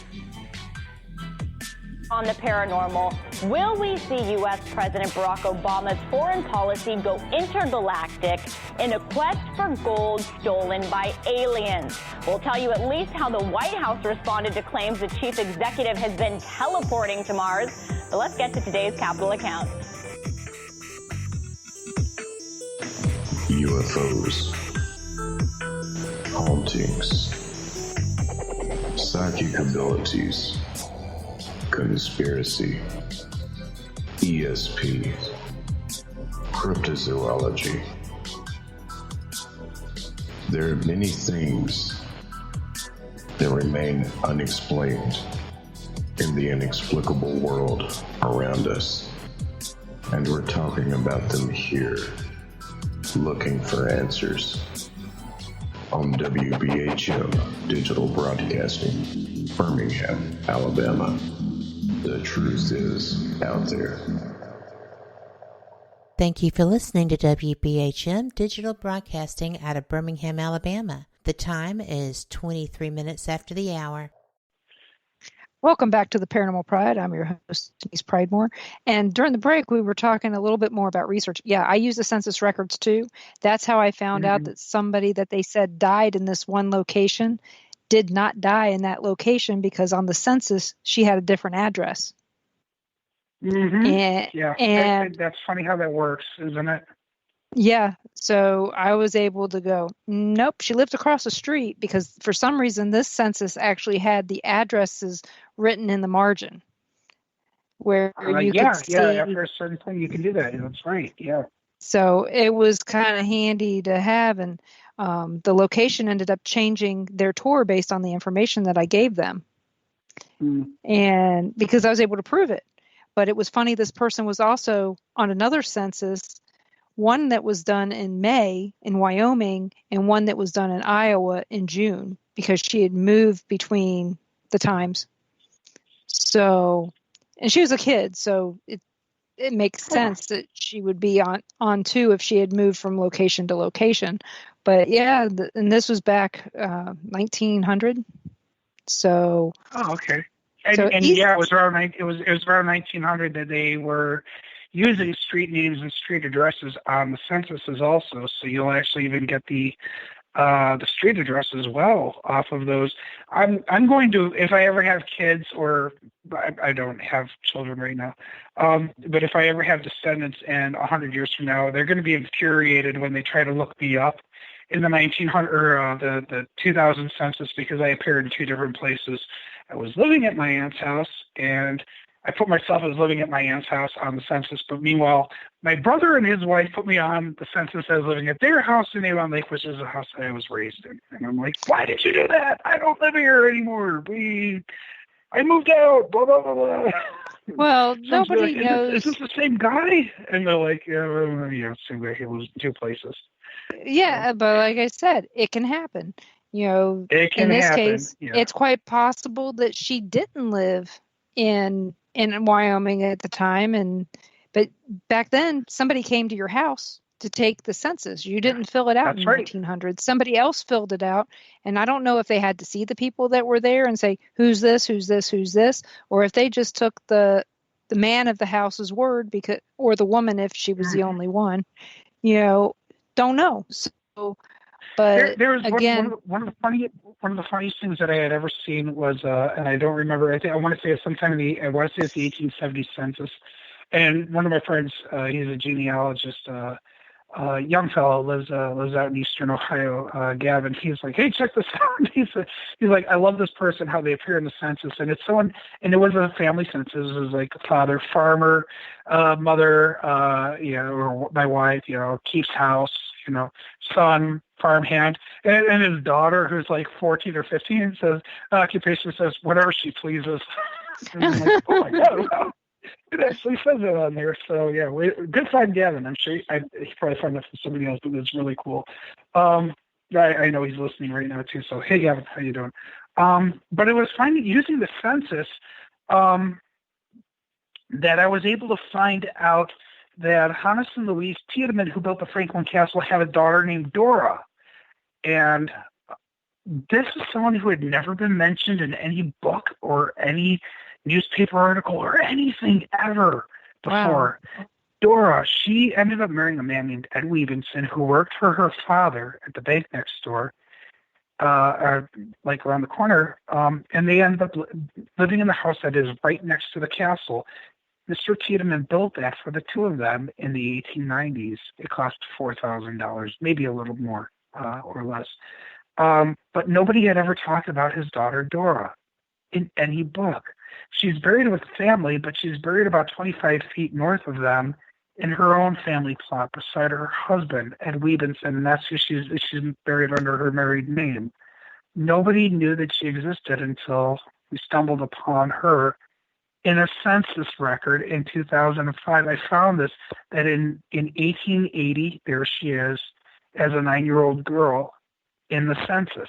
On the paranormal, will we see U.S. President Barack Obama's foreign policy go intergalactic in a quest for gold stolen by aliens? We'll tell you at least how the White House responded to claims the chief executive has been teleporting to Mars. But let's get to today's Capitol account. UFOs, hauntings, psychic abilities, conspiracy, ESP, cryptozoology. There are many things that remain unexplained in the inexplicable world around us, and we're talking about them here, looking for answers on WBHM Digital Broadcasting, Birmingham, Alabama. The truth is out there. Thank you for listening to WBHM Digital Broadcasting out of Birmingham, Alabama. The time is 23 minutes after the hour. Welcome back to the Paranormal Pride. I'm your host, Denise Pridemore. And during the break, we were talking a little bit more about research. Yeah, I use the census records too. That's how I found out that somebody that they said died in this one location did not die in that location because on the census, she had a different address. And that's funny how that works, isn't it? Yeah. So I was able to go, nope, she lived across the street because for some reason this census actually had the addresses written in the margin where you could see. Yeah, after a certain point you can do that. That's right. Yeah. So it was kind of handy to have, and the location ended up changing their tour based on the information that I gave them. And because I was able to prove it. But it was funny, this person was also on another census, one that was done in May in Wyoming and one that was done in Iowa in June because she had moved between the times. So, and she was a kid, so it makes sense that she would be on too if she had moved from location to location. But yeah, and this was back 1900. So. Oh, okay. And yeah, it was around 1900 that they were using street names and street addresses on the censuses also. So you'll actually even get the street address as well off of those. I'm going to, if I ever have kids, or I don't have children right now, but if I ever have descendants and 100 years from now, they're going to be infuriated when they try to look me up in the 1900 or the 2000 census because I appeared in two different places. I was living at my aunt's house, and I put myself as living at my aunt's house on the census, but meanwhile, my brother and his wife put me on the census as living at their house in Avon Lake, which is a house that I was raised in. And I'm like, why did you do that? I don't live here anymore. I moved out, blah, blah, blah, blah. Well, nobody knows. Is this the same guy? And they're like, yeah, same guy. He lives in two places. Yeah, but like I said, it can happen. In this case, it's quite possible that she didn't live in Wyoming at the time, but back then somebody came to your house to take the census. You didn't fill it out in 1900. Somebody else filled it out, and I don't know if they had to see the people that were there and say, who's this, who's this, who's this, or if they just took the man of the house's word, or the woman if she was the only one. Don't know. So, but there was again, one of the funniest things that I had ever seen was, and I don't remember. I want to say it's sometime it's the 1870 census. And one of my friends, he's a genealogist, young fellow, lives out in Eastern Ohio, Gavin. He's like, hey, check this out. He's like, I love this person, how they appear in the census, and it's someone, and it was a family census. It was like father, farmer, mother, or my wife, keeps house, son, farmhand, and his daughter, who's like 14 or 15, says occupation says whatever she pleases. And I'm like, oh my God, wow. It actually says it on there. So yeah, good find, Gavin. I'm sure he probably found that from somebody else, but it's really cool. I know he's listening right now too. So hey, Gavin, how you doing? But it was finding using the census that I was able to find out that Hannes and Louise Tiedemann, who built the Franklin Castle, had a daughter named Dora, and this is someone who had never been mentioned in any book or any newspaper article or anything ever before. Wow. Dora, she ended up marrying a man named Ed Weebenson, who worked for her father at the bank next door, like around the corner, and they ended up living in the house that is right next to the castle. Mr. Tiedemann built that for the two of them in the 1890s. It cost $4,000, maybe a little more or less. But nobody had ever talked about his daughter, Dora, in any book. She's buried with family, but she's buried about 25 feet north of them in her own family plot beside her husband, Ed Weebenson, and that's who she's buried under her married name. Nobody knew that she existed until we stumbled upon her in a census record in 2005. I found this, that in 1880, there she is as a 9-year-old girl in the census.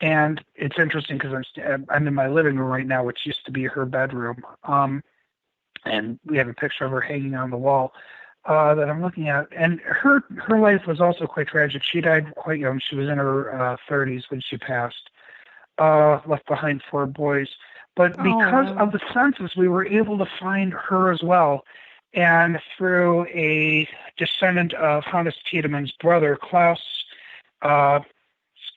And it's interesting because I'm in my living room right now, which used to be her bedroom. And we have a picture of her hanging on the wall that I'm looking at. And her life was also quite tragic. She died quite young. She was in her 30s when she passed, left behind 4 boys. But because of the census, we were able to find her as well. And through a descendant of Hannes Tiedemann's brother, Klaus,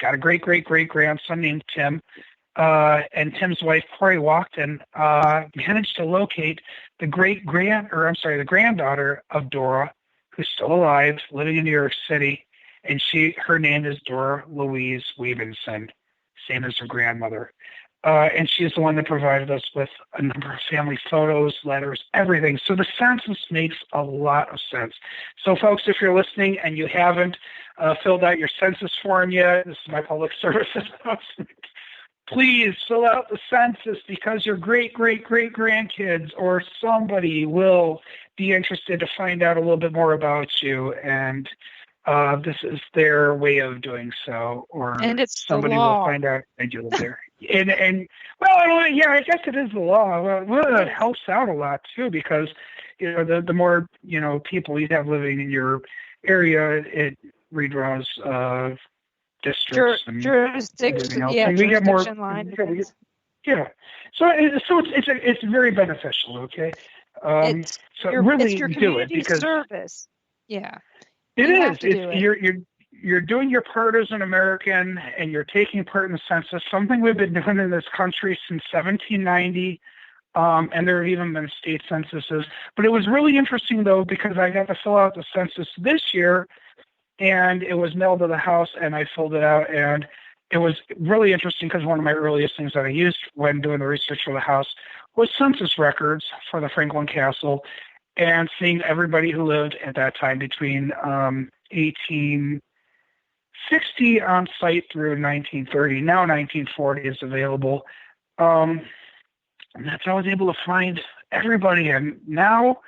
got a great-great-great-grandson named Tim, and Tim's wife, Corey Walkton, managed to locate the granddaughter of Dora, who's still alive, living in New York City, and her name is Dora Louise Weebenson, same as her grandmother. And she's the one that provided us with a number of family photos, letters, everything. So the census makes a lot of sense. So folks, if you're listening and you haven't filled out your census form yet, this is my public service announcement. Please fill out the census, because your great-great-great-grandkids or somebody will be interested to find out a little bit more about you. And this is their way of doing so, or somebody will find out and you live there. And well, yeah, I guess it is the law. Well, it helps out a lot too, because the more people you have living in your area, it redraws districts and jurisdiction. Yeah, and we get more. Yeah. So it's very beneficial. Okay. So really it's your do it, because service. Yeah. It is. You're doing your part as an American, and you're taking part in the census, something we've been doing in this country since 1790, and there have even been state censuses. But it was really interesting, though, because I got to fill out the census this year, and it was mailed to the house, and I filled it out, and it was really interesting because one of my earliest things that I used when doing the research for the house was census records for the Franklin Castle, and seeing everybody who lived at that time between 1860 on site through 1930. Now 1940 is available. And that's how I was able to find everybody. And now,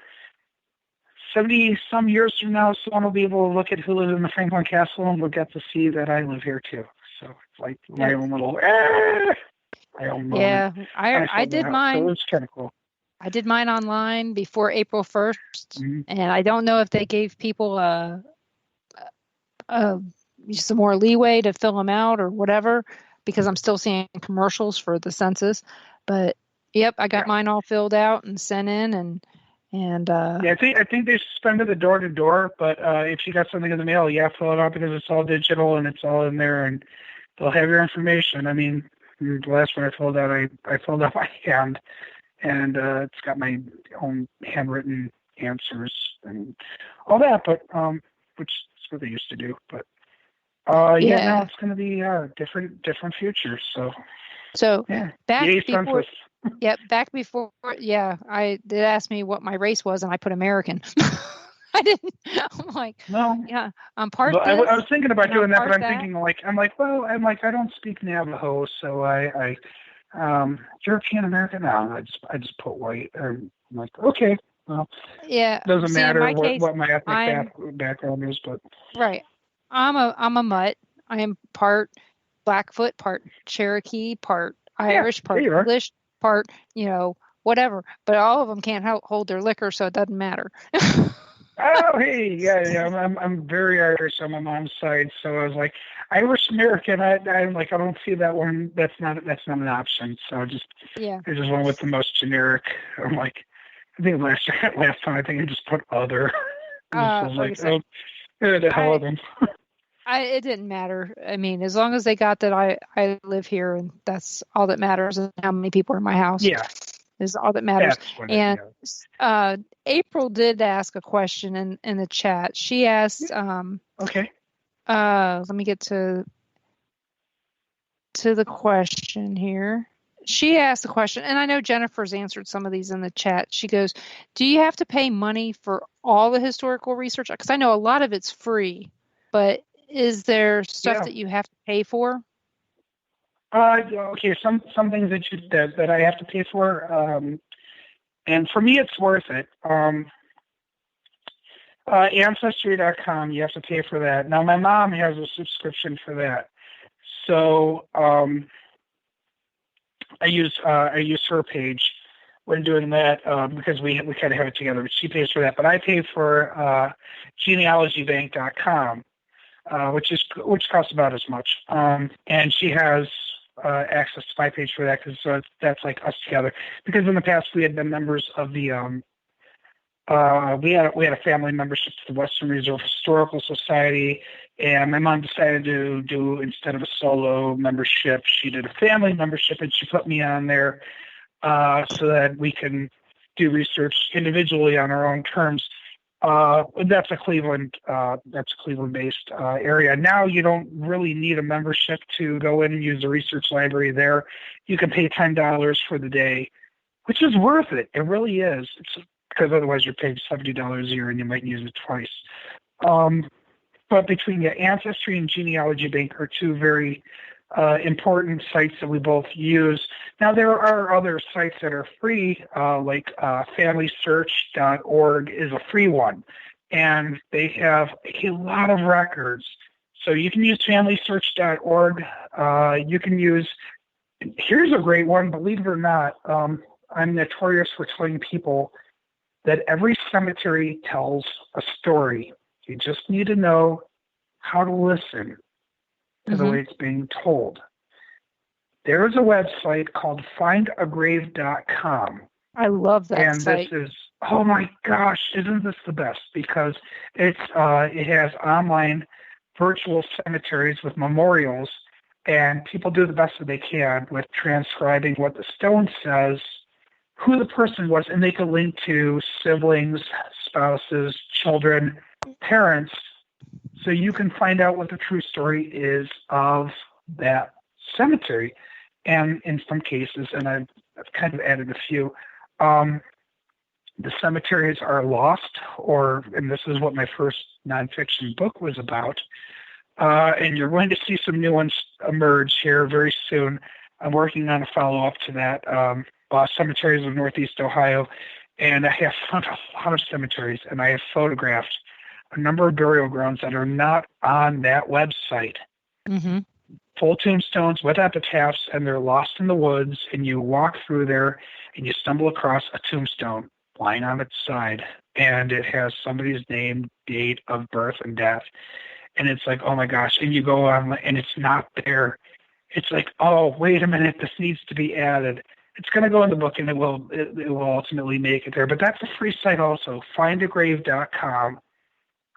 70-some years from now, someone will be able to look at who lives in the Franklin Castle and will get to see that I live here too. So it's like my own little, my own moment. Yeah, I did mine. So it was kind of cool. I did mine online before April 1st, Mm-hmm. and I don't know if they gave people some more leeway to fill them out or whatever, because I'm still seeing commercials for the census. But yep, I got mine all filled out and sent in, and yeah, I think they suspended the door to door, but if you got something in the mail, fill it out because it's all digital and it's all in there, and they'll have your information. I mean, the last one I filled out, I filled out by hand, and it's got my own handwritten answers and all that, but which is what they used to do. But now it's going to be different future. So back Yay, before. census. Back before, I did ask me what my race was, and I put American. I didn't. I'm like, no, yeah, I'm part. I was thinking about doing that, but I'm that. thinking I don't speak Navajo, so I European American. No, I just put white. I'm like, okay, well, doesn't matter what my ethnic background is, but right, I'm a mutt. I am part Blackfoot, part Cherokee, part Irish, part English, part, whatever. But all of them can't hold their liquor, so it doesn't matter. Oh, hey, yeah. I'm very Irish on my mom's side, so I was like, Irish American. I'm like, I don't see that one. That's not an option. So I just went with the most generic. I'm like, I think last time I think I just put other. I was like, the hell of them. It didn't matter. I mean, as long as they got that I live here, and that's all that matters, and how many people are in my house. Yeah. Is all that matters. And April did ask a question in the chat. She asked, okay. Let me get to the question here. She asked the question, and I know Jennifer's answered some of these in the chat. She goes, do you have to pay money for all the historical research? Because I know a lot of it's free, but is there stuff that you have to pay for? Okay, some things that I have to pay for, and for me it's worth it. Ancestry.com, you have to pay for that. Now my mom has a subscription for that, so I use her page when doing that because we kind of have it together. But she pays for that, but I pay for genealogybank.com, which costs about as much, and she has access to my page for that, because that's like us together. Because in the past we had been members of the we had a family membership to the Western Reserve Historical Society, and my mom decided to do, instead of a solo membership, she did a family membership, and she put me on there so that we can do research individually on our own terms. That's a Cleveland-based area. Now you don't really need a membership to go in and use the research library there. You can pay $10 for the day, which is worth it. It really is. Because otherwise you're paying $70 a year and you might use it twice. But between the Ancestry and Genealogy Bank are two very important sites that we both use. Now, there are other sites that are free, like FamilySearch.org is a free one, and they have a lot of records. So you can use FamilySearch.org. You can use, here's a great one, believe it or not, I'm notorious for telling people that every cemetery tells a story. You just need to know how to listen to the way it's being told. There is a website called findagrave.com. I love that site. site. And this is, oh my gosh, isn't this the best? Because it has online virtual cemeteries with memorials, and people do the best that they can with transcribing what the stone says, who the person was, and they can link to siblings, spouses, children, parents, so you can find out what the true story is of that cemetery. And in some cases, and I've kind of added a few, the cemeteries are lost, and this is what my first nonfiction book was about, and you're going to see some new ones emerge here very soon. I'm working on a follow-up to that, Lost Cemeteries of Northeast Ohio, and I have found a lot of cemeteries, and I have photographed a number of burial grounds that are not on that website. Mm-hmm. Full tombstones with epitaphs, and they're lost in the woods, and you walk through there, and you stumble across a tombstone lying on its side, and it has somebody's name, date of birth, and death. And it's like, oh my gosh, and you go on, and it's not there. It's like, oh, wait a minute, this needs to be added. It's going to go in the book, and it will ultimately make it there. But that's a free site also, findagrave.com.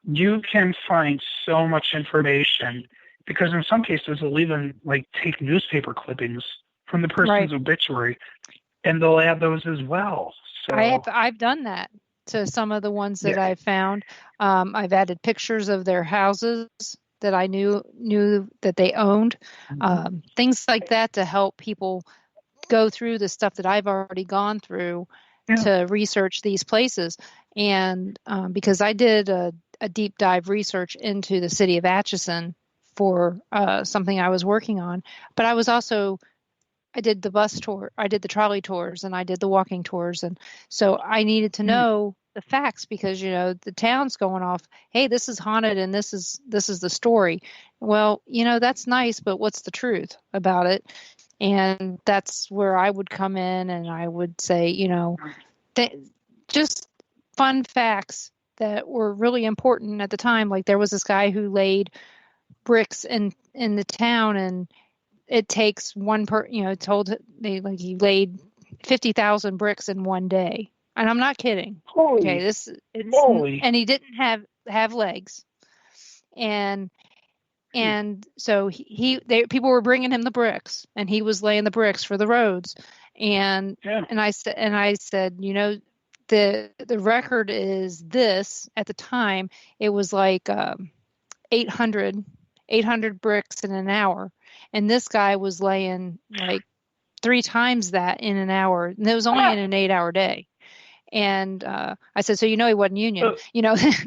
You can find so much information, because in some cases they'll even take newspaper clippings from the person's obituary, and they'll add those as well. So I've done that to some of the ones that I've found. I've added pictures of their houses that I knew that they owned, things like that to help people go through the stuff that I've already gone through to research these places. And because I did a deep dive research into the city of Atchison for something I was working on, but I did the bus tour, I did the trolley tours, and I did the walking tours. And so I needed to know the facts, because, the town's going off, hey, this is haunted and this is the story. Well, that's nice, but what's the truth about it? And that's where I would come in, and I would say, just fun facts that were really important at the time. Like, there was this guy who laid bricks in the town, and it takes he laid 50,000 bricks in one day. And I'm not kidding. Holy moly. And he didn't have legs. And so people were bringing him the bricks, and he was laying the bricks for the roads. And I said, the record is this. At the time, it was like 800 bricks in an hour. And this guy was laying like 3 times that in an hour. And it was only in an 8-hour day. And I said, so he wasn't union,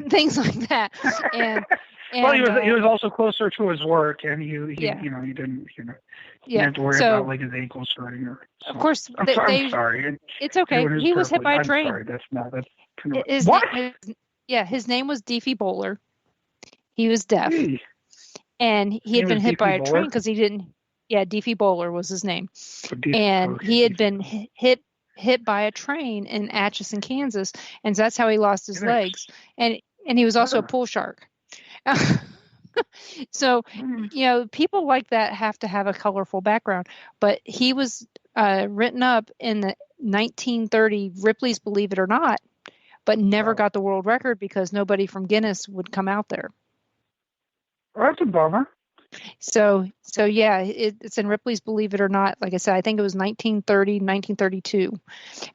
things like that. And well, he was also closer to his work, and he didn't have to worry about his ankles hurting. Of course, I'm sorry. It's okay. He was hit by a train. Sorry, his name was Deefy Bowler. He was deaf. Hey. And he had been hit by a train because he didn't. Yeah, Deefy Bowler was his name. And he had been hit by a train in Atchison, Kansas, and that's how he lost his legs. And he was also a pool shark. So, people like that have to have a colorful background. But he was written up in the 1930 Ripley's Believe It or Not, but never got the world record because nobody from Guinness would come out there. Well, that's a bummer. So yeah, it's in Ripley's Believe It or Not. Like I said, I think it was 1930, 1932.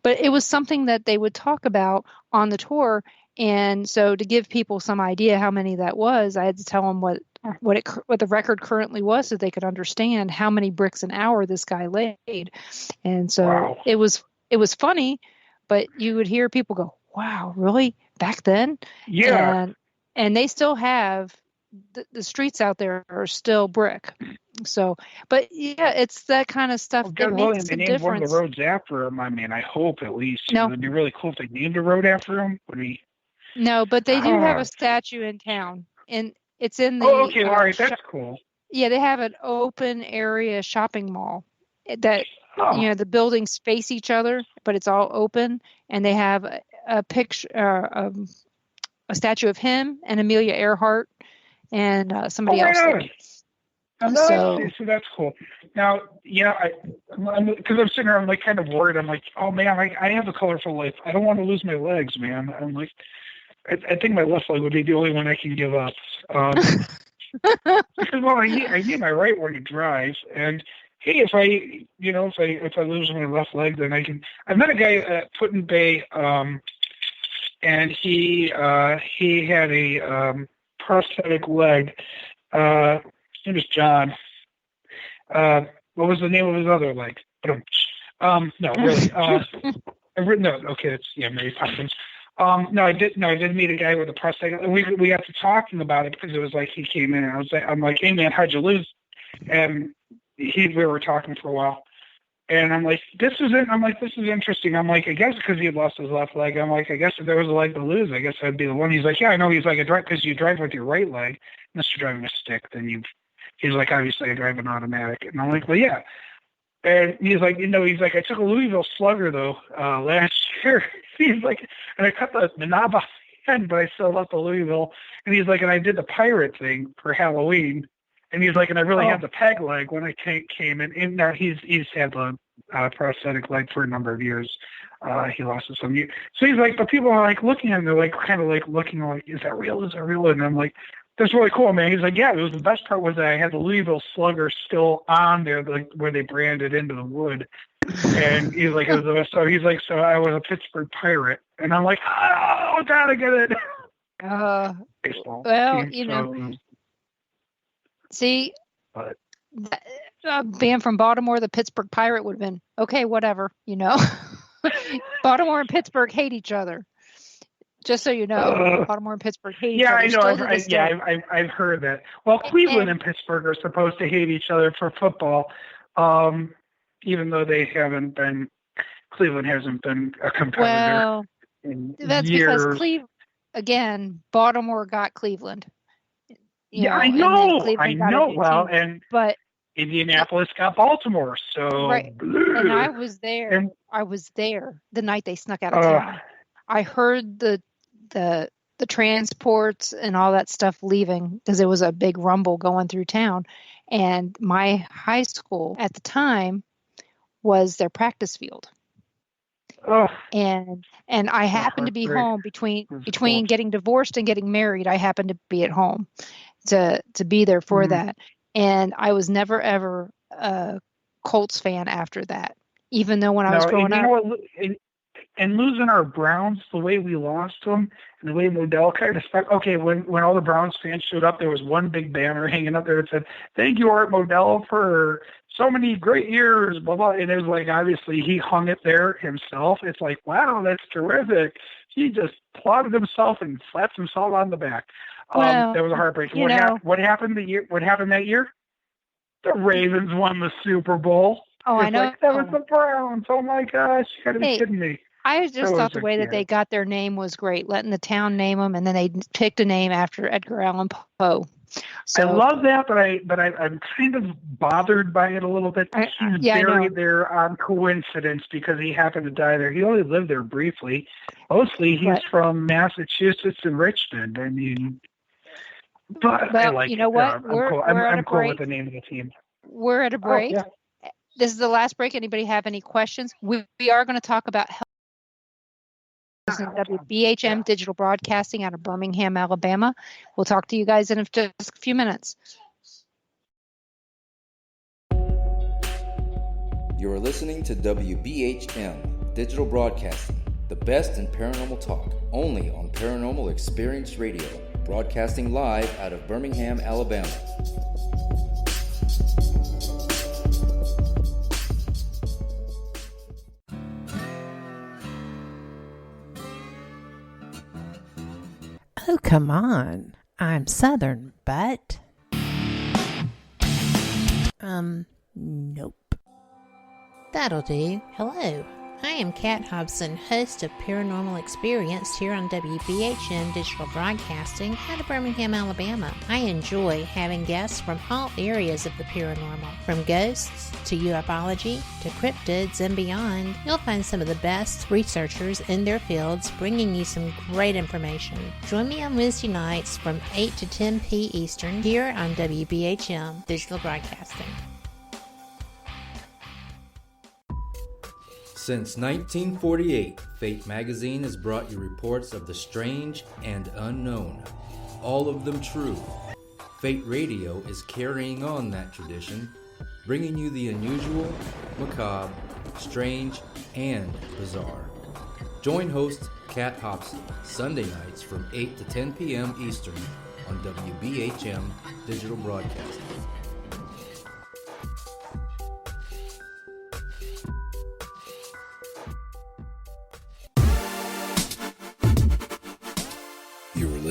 But it was something that they would talk about on the tour. And so to give people some idea how many that was, I had to tell them what the record currently was so they could understand how many bricks an hour this guy laid. And so it was funny, but you would hear people go, wow, really? Back then? Yeah. And they still have the streets out there are still brick. So, but yeah, it's that kind of stuff that makes a difference. One of the roads after him. I mean, I hope at least. No. It'd be really cool if they named a road after him. No, but they do have a statue in town, and it's in the. Oh, okay, all right, that's cool. Yeah, they have an open area shopping mall that the buildings face each other, but it's all open, and they have a picture, a statue of him and Amelia Earhart. And somebody else. So that's cool. Now, because I'm sitting here, I'm like kind of worried. I'm like, oh man, I have a colorful life. I don't want to lose my legs, man. I'm like, I think my left leg would be the only one I can give up. Because I need my right one to drive. And hey, if I lose my left leg, then I can. I met a guy at Put-in Bay, and he had a prosthetic leg. His name is John, What was the name of his other leg? No, really. No, okay, it's Mary Poppins. No, I did meet a guy with a prostate. We got to talking about it because it was like he came in and I'm like, hey man, how'd you lose? And we were talking for a while. And I'm like, this is interesting. I'm like, I guess because he had lost his left leg. I'm like, I guess if there was a leg to lose, I guess that'd be the one. He's like, yeah, I know. He's like, because you drive with your right leg, unless you're driving a stick, then he's like, obviously I drive an automatic. And I'm like, well, yeah. And he's like, I took a Louisville Slugger though last year. He's like, and I cut the knob off the end, but I still left the Louisville. And he's like, and I did the pirate thing for Halloween. And he's like, and I really had the peg leg when I came in. And now he's had the prosthetic leg for a number of years. He lost it some years. So he's like, but people are like looking at him, they're like kind of like looking like, is that real? Is that real? And I'm like, that's really cool, man. He's like, yeah, it was the best part was that I had the Louisville Slugger still on there, like where they branded into the wood. And he's like, it was the best. So he's like, so I was a Pittsburgh Pirate. And I'm like, oh, God, I get it. Baseball. Well, team, see, being from Baltimore, the Pittsburgh Pirate would have been, okay, whatever, Baltimore and Pittsburgh hate each other. Just so you know, Baltimore and Pittsburgh hate each other. Yeah, I know. I've heard that. Well, Cleveland and Pittsburgh are supposed to hate each other for football, even though Cleveland hasn't been a competitor in that's years. Because Baltimore got Cleveland. I know. Well, but Indianapolis got Baltimore, so right. And I was there. I was there the night they snuck out of town. I heard the transports and all that stuff leaving because it was a big rumble going through town. And my high school at the time was their practice field. Oh. And I happened to be home between getting divorced and getting married. I happened to be at home to be there for that. And I was never ever a Colts fan after that, even though when I was growing up. And losing our Browns the way we lost them and the way Modell kind of stuck. Okay, when all the Browns fans showed up, there was one big banner hanging up there that said, "Thank you, Art Modell, for so many great years." Blah blah. And it was like obviously he hung it there himself. It's like, wow, that's terrific. He just applauded himself and slapped himself on the back. That was a heartbreak. What happened that year? The Ravens won the Super Bowl. Oh, I know. That was the Browns. Oh my gosh, you gotta be kidding me. I just thought the way that they got their name was great, letting the town name them, and then they picked a name after Edgar Allan Poe. So, I love that, but I'm kind of bothered by it a little bit. He's buried there on coincidence because he happened to die there. He only lived there briefly. Mostly, he's from Massachusetts and Richmond. I mean, but I like. You know what? I'm cool with the name of the team. We're at a break. Oh, yeah. This is the last break. Anybody have any questions? We are going to talk about health. WBHM Digital Broadcasting out of Birmingham, Alabama. We'll talk to you guys in just a few minutes. You're listening to WBHM Digital Broadcasting, the best in paranormal talk, only on Paranormal Experience Radio, broadcasting live out of Birmingham, Alabama. Oh, come on. I'm Southern, but... Nope. That'll do. Hello. I am Kat Hobson, host of Paranormal Experience here on WBHM Digital Broadcasting out of Birmingham, Alabama. I enjoy having guests from all areas of the paranormal, from ghosts to ufology to cryptids and beyond. You'll find some of the best researchers in their fields bringing you some great information. Join me on Wednesday nights from 8 to 10 p. Eastern here on WBHM Digital Broadcasting. Since 1948, Fate magazine has brought you reports of the strange and unknown, all of them true. Fate Radio is carrying on that tradition, bringing you the unusual, macabre, strange, and bizarre. Join host Kat Hobson Sunday nights from 8 to 10 p.m. Eastern on WBHM Digital Broadcasting.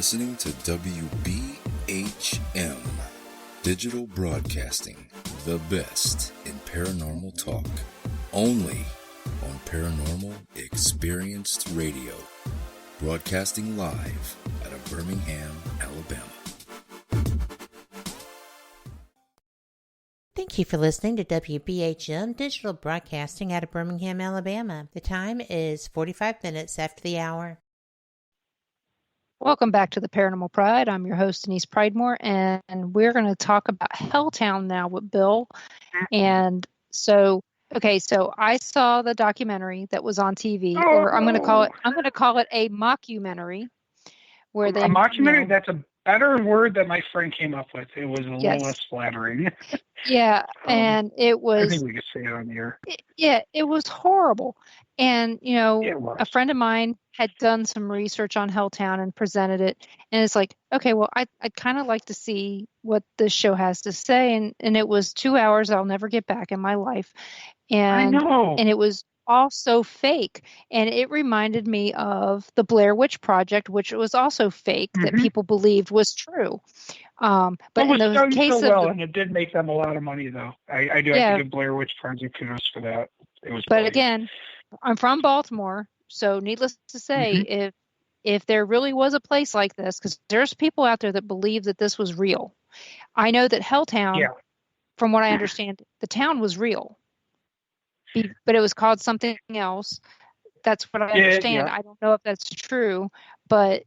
listening to WBHM Digital Broadcasting, the best in paranormal talk, only on Paranormal Experienced Radio, broadcasting live out of Birmingham, Alabama. Thank you for listening to WBHM Digital Broadcasting out of Birmingham, Alabama. The time is 45 minutes after the hour. Welcome back to the Paranormal Pride. I'm your host, Denise Pridemore, and we're going to talk about Helltown now with Bill. And so I saw the documentary that was on TV, or I'm going to call it a mockumentary, where they a mockumentary. That's a better word that my friend came up with. It was a little less flattering. Yeah, and it was. I think we could say it on the air. It was horrible. And, a friend of mine had done some research on Helltown and presented it. And it's like, okay, well, I'd kind of like to see what this show has to say. And it was 2 hours I'll never get back in my life. And, I know. And it was also fake. And it reminded me of the Blair Witch Project, which was also fake, that people believed was true. But it was in the done case so well, of and it did make them a lot of money, though. I do have to give Blair Witch Project kudos for that. It was. But again, I'm from Baltimore, so needless to say, if there really was a place like this, because there's people out there that believe that this was real. I know that Helltown, from what I understand, the town was real, but it was called something else. That's what I understand. I don't know if that's true, but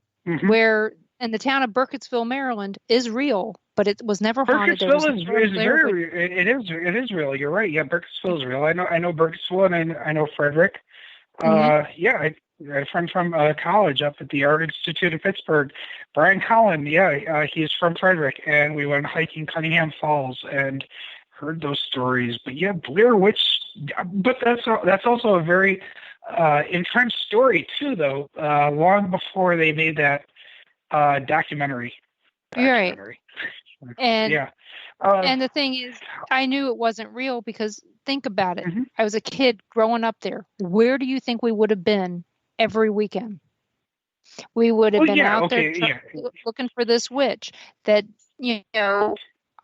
and the town of Burkittsville, Maryland, is real, but it was never haunted. Burkittsville is very. It is real. You're right. Yeah, Burkittsville is real. I know Burkittsville, and I know Frederick. I had a friend from college up at the Art Institute in Pittsburgh, Brian Collin. He's from Frederick, and we went hiking Cunningham Falls and heard those stories. But Blair Witch. But that's also a very entrenched story too, though. Long before they made that documentary. You're right. And and the thing is, I knew it wasn't real because think about it. I was a kid growing up there. Where do you think we would have been every weekend? We would have been out there looking for this witch that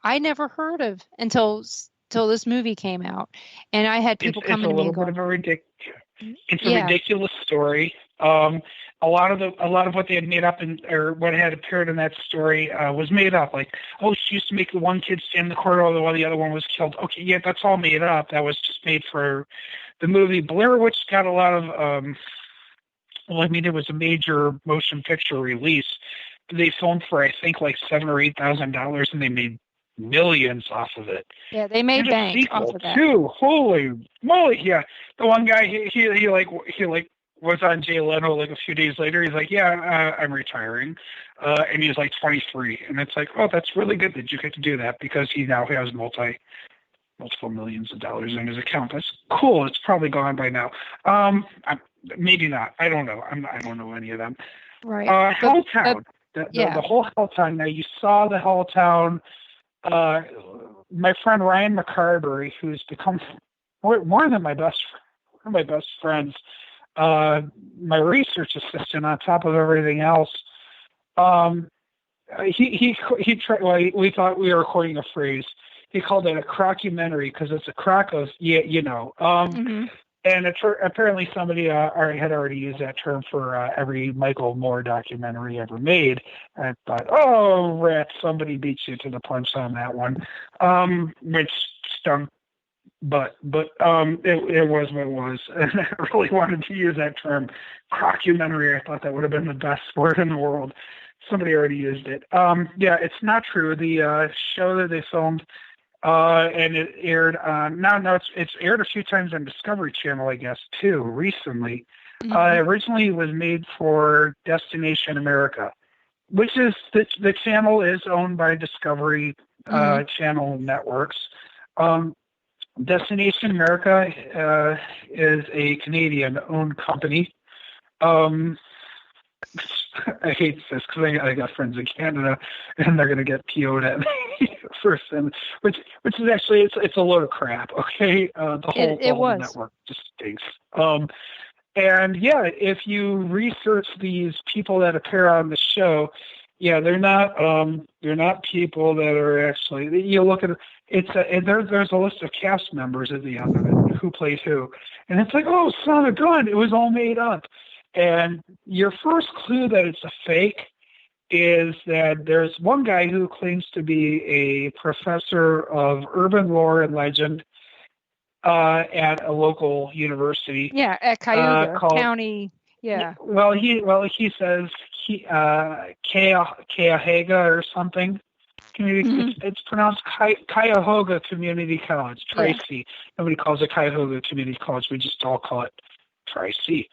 I never heard of until this movie came out, and I had people coming to me and going, It's a ridiculous story. A lot of what they had made up or what had appeared in that story was made up. Like, she used to make the one kid stand in the corridor while the other one was killed. Okay, that's all made up. That was just made for the movie. Blair Witch got a lot of. It was a major motion picture release. They filmed for I think like $7,000 or $8,000, and they made millions off of it. Yeah, they made bank off of that too. Holy moly! Yeah, the one guy he was on Jay Leno like a few days later. He's like, I'm retiring, and he's like 23, and it's like, that's really good that you get to do that because he now has multiple millions of dollars in his account. That's cool. It's probably gone by now. Maybe not. I don't know. I don't know any of them. Right. Helltown. The whole Helltown. Now you saw the Helltown. My friend Ryan McCarberry, who's become more than my best friends, my research assistant on top of everything else. He tried. Well, we thought we were coining a phrase. He called it a crockumentary because it's a crock of And apparently somebody had already used that term for every Michael Moore documentary ever made. I thought, rats, somebody beat you to the punch on that one, which stung. But it was what it was. And I really wanted to use that term, crockumentary. I thought that would have been the best word in the world. Somebody already used it. It's not true. The show that they filmed, and it aired on. It's aired a few times on Discovery Channel, I guess, too. Recently, originally it was made for Destination America, which is the channel is owned by Discovery Channel networks. Destination America is a Canadian-owned company. I hate this because I got friends in Canada, and they're going to get PO'd at me first, which is actually it's a load of crap. Okay, the whole network just stinks. And if you research these people that appear on the show, Yeah, they're not people that are actually. You look at and there's a list of cast members at the end of it who played who, and it's like, oh, son of a gun, it was all made up. And your first clue that it's a fake is that there's one guy who claims to be a professor of urban lore and legend at a local university. Yeah, at Cayuga County. Yeah. Well, he says Cuyahoga or something. It's pronounced Cuyahoga Community College, Tri-C. Yeah. Nobody calls it Cuyahoga Community College. We just all call it Tri-C.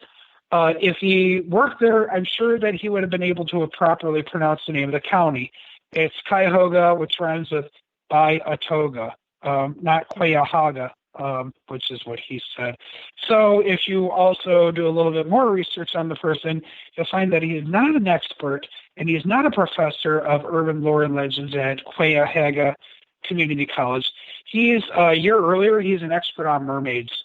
If he worked there, I'm sure that he would have been able to have properly pronounced the name of the county. It's Cuyahoga, which rhymes with by a toga, not Cuyahoga, which is what he said. So if you also do a little bit more research on the person, you'll find that he is not an expert and he is not a professor of urban lore and legends at Cuyahoga Community College. He's a year earlier, he's an expert on mermaids.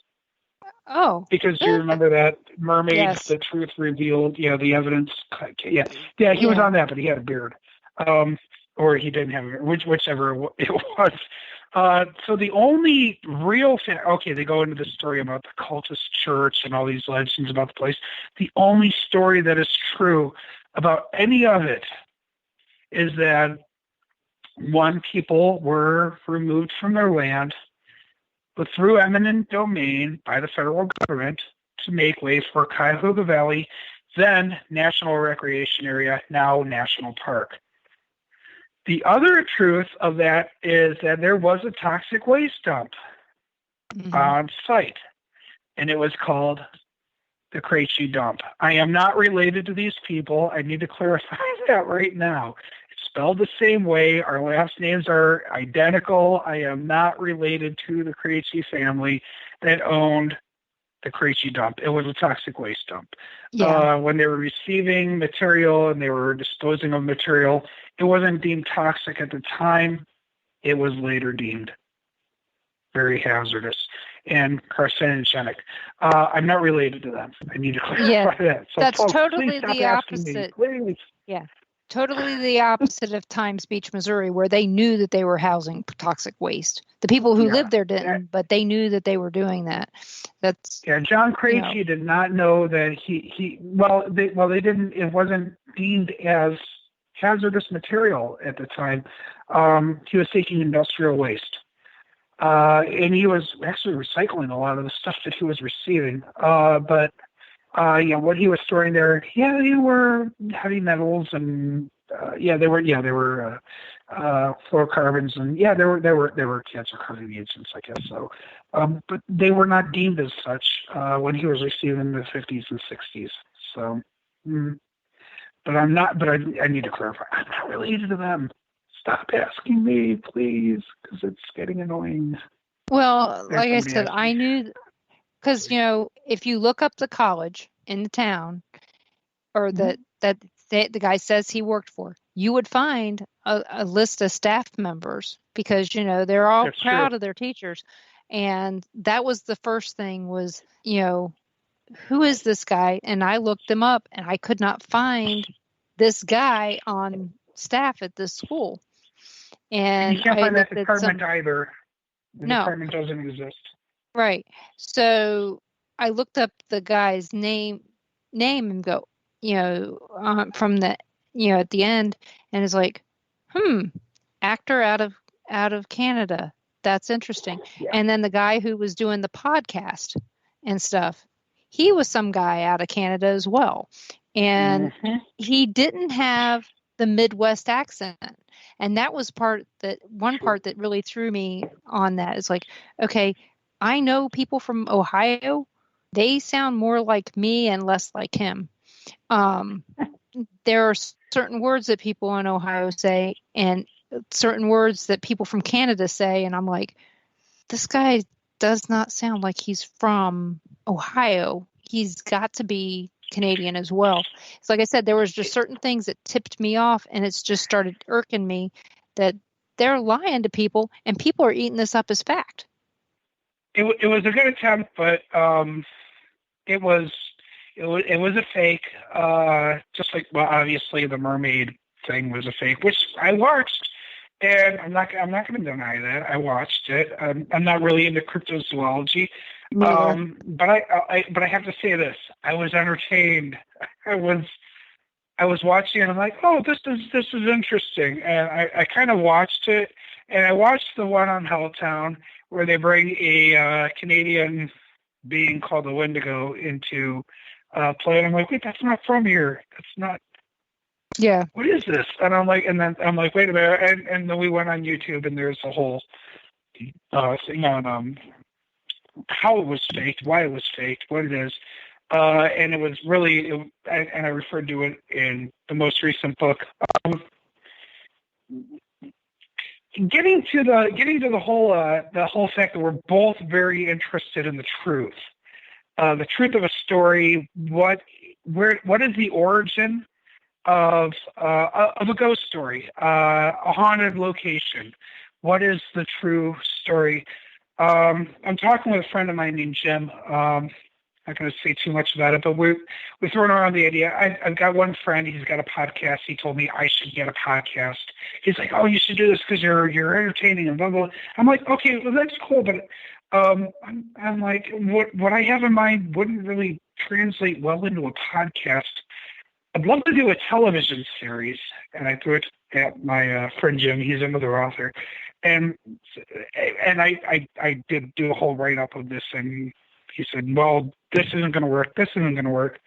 Oh. Because you remember that mermaids, yes. The truth revealed, the evidence. Yeah, he was on that, but he had a beard. Or he didn't have a beard, whichever it was. So the only real thing, they go into the story about the cultist church and all these legends about the place. The only story that is true about any of it is that one, people were removed from their land, but through eminent domain by the federal government to make way for Cuyahoga Valley, then National Recreation Area, now National Park. The other truth of that is that there was a toxic waste dump on site, and it was called the Krejci Dump. I am not related to these people. I need to clarify that right now. It's spelled the same way. Our last names are identical. I am not related to the Krejci family that owned the Krejci Dump. It was a toxic waste dump. Yeah. When they were receiving material and they were disposing of material, it wasn't deemed toxic at the time. It was later deemed very hazardous and carcinogenic. I'm not related to them. I need to clarify that. So that's folks, totally the opposite. Yeah, totally the opposite of Times Beach, Missouri, where they knew that they were housing toxic waste. The people who lived there didn't, but they knew that they were doing that. John Krejci did not know that they didn't. It wasn't deemed as hazardous material at the time. He was taking industrial waste. And he was actually recycling a lot of the stuff that he was receiving. But what he was storing there, they were heavy metals and they were fluorocarbons and there were cancer-causing agents, I guess. So, but they were not deemed as such when he was receiving in the 50s and 60s. So, but I'm not. But I need to clarify. I'm not related to them. Stop asking me, please, because it's getting annoying. Well, like I said, I knew, because, if you look up the college in the town, or that the guy says he worked for, you would find a list of staff members, because, they're all proud of their teachers. And that was the first thing was, who is this guy? And I looked him up, and I could not find this guy on staff at this school. And you can't find that department either. The department doesn't exist. Right. So I looked up the guy's name and go, from the, at the end, and it's like, actor out of Canada. That's interesting. Yeah. And then the guy who was doing the podcast and stuff, he was some guy out of Canada as well. And he didn't have the Midwest accent. And that was one part that really threw me on that. It's like, okay, I know people from Ohio, they sound more like me and less like him. There are certain words that people in Ohio say and certain words that people from Canada say. And I'm like, this guy does not sound like he's from Ohio. He's got to be Canadian as well. So like I said, there was just certain things that tipped me off, and it's just started irking me that they're lying to people, and people are eating this up as fact. It was a good attempt, but it was a fake. Just like, well, obviously the mermaid thing was a fake, which I watched, and I'm not going to deny that I watched it. I'm not really into cryptozoology, but I have to say this: I was entertained. I was watching it, and I'm like, oh, this is interesting, and I kind of watched it, and I watched the one on Helltown where they bring a Canadian being called the Wendigo into play, and I'm like, wait, that's not from here. That's not. Yeah. What is this? And I'm like, wait a minute, and then we went on YouTube, and there's a whole thing on how it was faked, why it was faked, what it is. And it was really, and I referred to it in the most recent book. Getting to the whole fact that we're both very interested in the truth of a story. What is the origin of a ghost story, a haunted location? What is the true story? I'm talking with a friend of mine named Jim. Not going to say too much about it, but we're throwing around the idea. I've got one friend. He's got a podcast. He told me I should get a podcast. He's like, "Oh, you should do this because you're entertaining and blah blah." I'm like, "Okay, well that's cool," but I'm like, what I have in mind wouldn't really translate well into a podcast. I'd love to do a television series, and I threw it at my friend Jim. He's another author, and I did do a whole write up of this, and he said, well, this isn't going to work. This isn't going to work.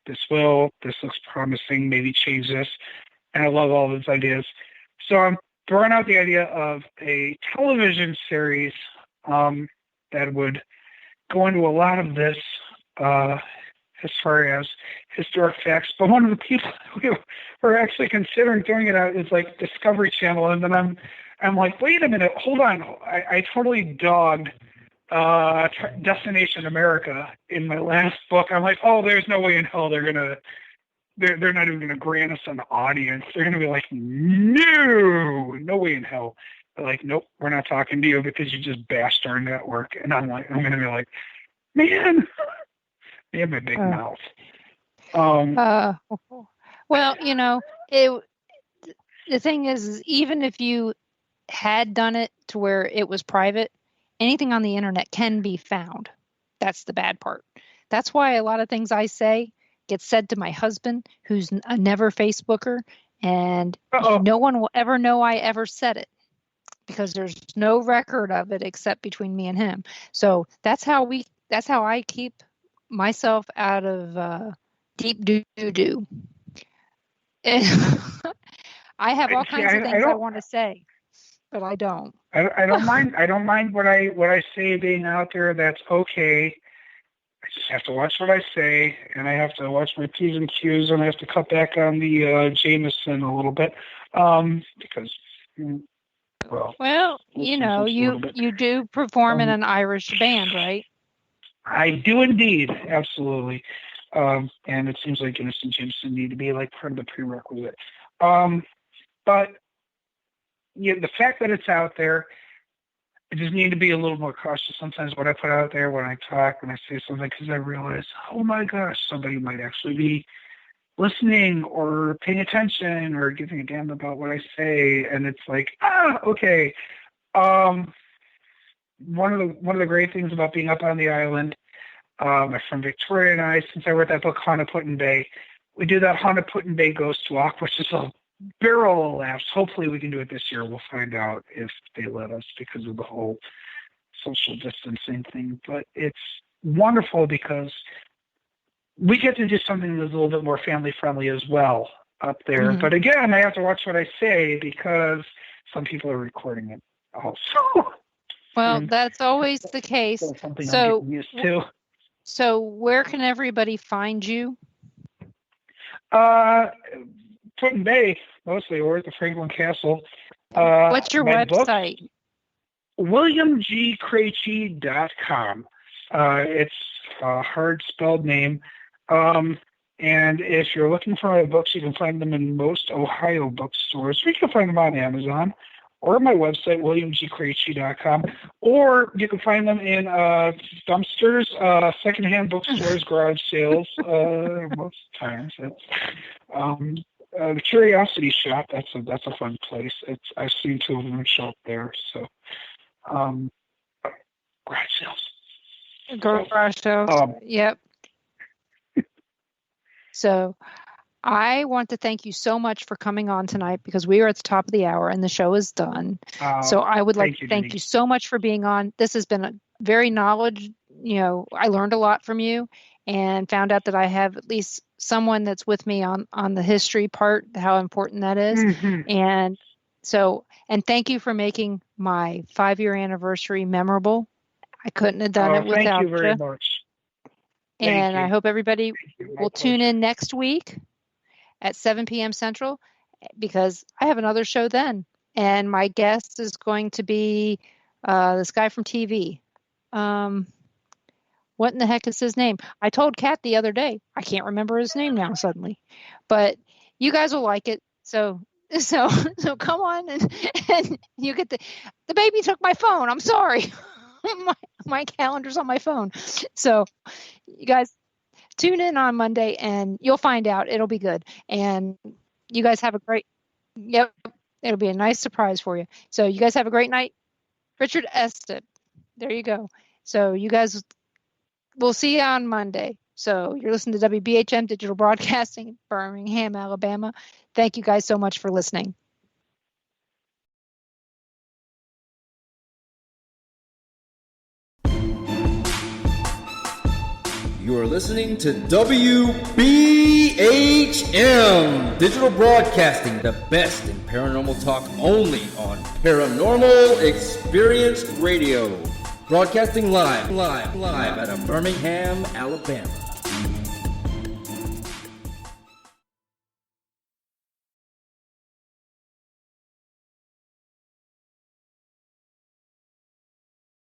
This looks promising. Maybe change this. And I love all of his ideas. So I'm throwing out the idea of a television series that would go into a lot of this as far as historic facts. But one of the people who are actually considering throwing it out is like Discovery Channel. And then I'm like, wait a minute, hold on. I totally dogged Destination America in my last book. I'm like, oh, there's no way in hell they're not even gonna grant us an audience. They're gonna be like, no way in hell. They're like, nope, we're not talking to you because you just bashed our network. And I'm gonna be like, man, they have a big mouth. Well, the thing is, even if you had done it to where it was private, anything on the internet can be found. That's the bad part. That's why a lot of things I say get said to my husband, who's a never Facebooker, and no one will ever know I ever said it because there's no record of it except between me and him. So that's how I keep myself out of deep doo-doo. I have all kinds of things I want to say, but I don't. I don't mind. I don't mind what I say being out there. That's okay. I just have to watch what I say, and I have to watch my P's and Q's, and I have to cut back on the Jameson a little bit because, well, you do perform in an Irish band, right? I do indeed, absolutely, and it seems like Guinness and Jameson need to be like part of the prerequisite, but. Yeah, the fact that it's out there, I just need to be a little more cautious sometimes what I put out there when I talk, when I say something, because I realize, oh my gosh, somebody might actually be listening or paying attention or giving a damn about what I say, and it's like, okay. One of the great things about being up on the island, my friend Victoria and I, since I wrote that book, Haunted Put-in-Bay, we do that Haunted Put-in-Bay Ghost Walk, which is a barrel of laughs. Hopefully we can do it this year. We'll find out if they let us because of the whole social distancing thing. But it's wonderful because we get to do something that's a little bit more family friendly as well up there. Mm-hmm. But again, I have to watch what I say because some people are recording it also. Well, that's always the case. Something I'm getting used to. So where can everybody find you? Put-in-Bay, mostly, or at the Franklin Castle. What's your website? WilliamGKrejci.com. It's a hard-spelled name. And if you're looking for my books, you can find them in most Ohio bookstores. Or you can find them on Amazon or my website, WilliamGKrejci.com. Or you can find them in dumpsters, secondhand bookstores, garage sales, most times. the Curiosity Shop. That's a fun place. I've seen two of them show up there. So, garage sales. Garage sales. Yep. So, I want to thank you so much for coming on tonight because we are at the top of the hour and the show is done. So I would like to thank you so much for being on. This has been a very I learned a lot from you and found out that I have at least someone that's with me on the history part, how important that is. Mm-hmm. And thank you for making my 5-year anniversary memorable. I couldn't have done it without you. Thank you very much. And I hope everybody will tune in next week at 7 p.m. Central, because I have another show then. And my guest is going to be this guy from TV. What in the heck is his name? I told Kat the other day. I can't remember his name now suddenly. But you guys will like it. So come on and you get the baby took my phone. I'm sorry. my calendar's on my phone. So you guys tune in on Monday and you'll find out. It'll be good. And you guys have it'll be a nice surprise for you. So you guys have a great night. Richard Ested. There you go. So you guys, we'll see you on Monday. So you're listening to WBHM Digital Broadcasting in Birmingham, Alabama. Thank you guys so much for listening. You are listening to WBHM Digital Broadcasting, the best in paranormal talk only on Paranormal Experience Radio. Broadcasting live out of Birmingham, Alabama.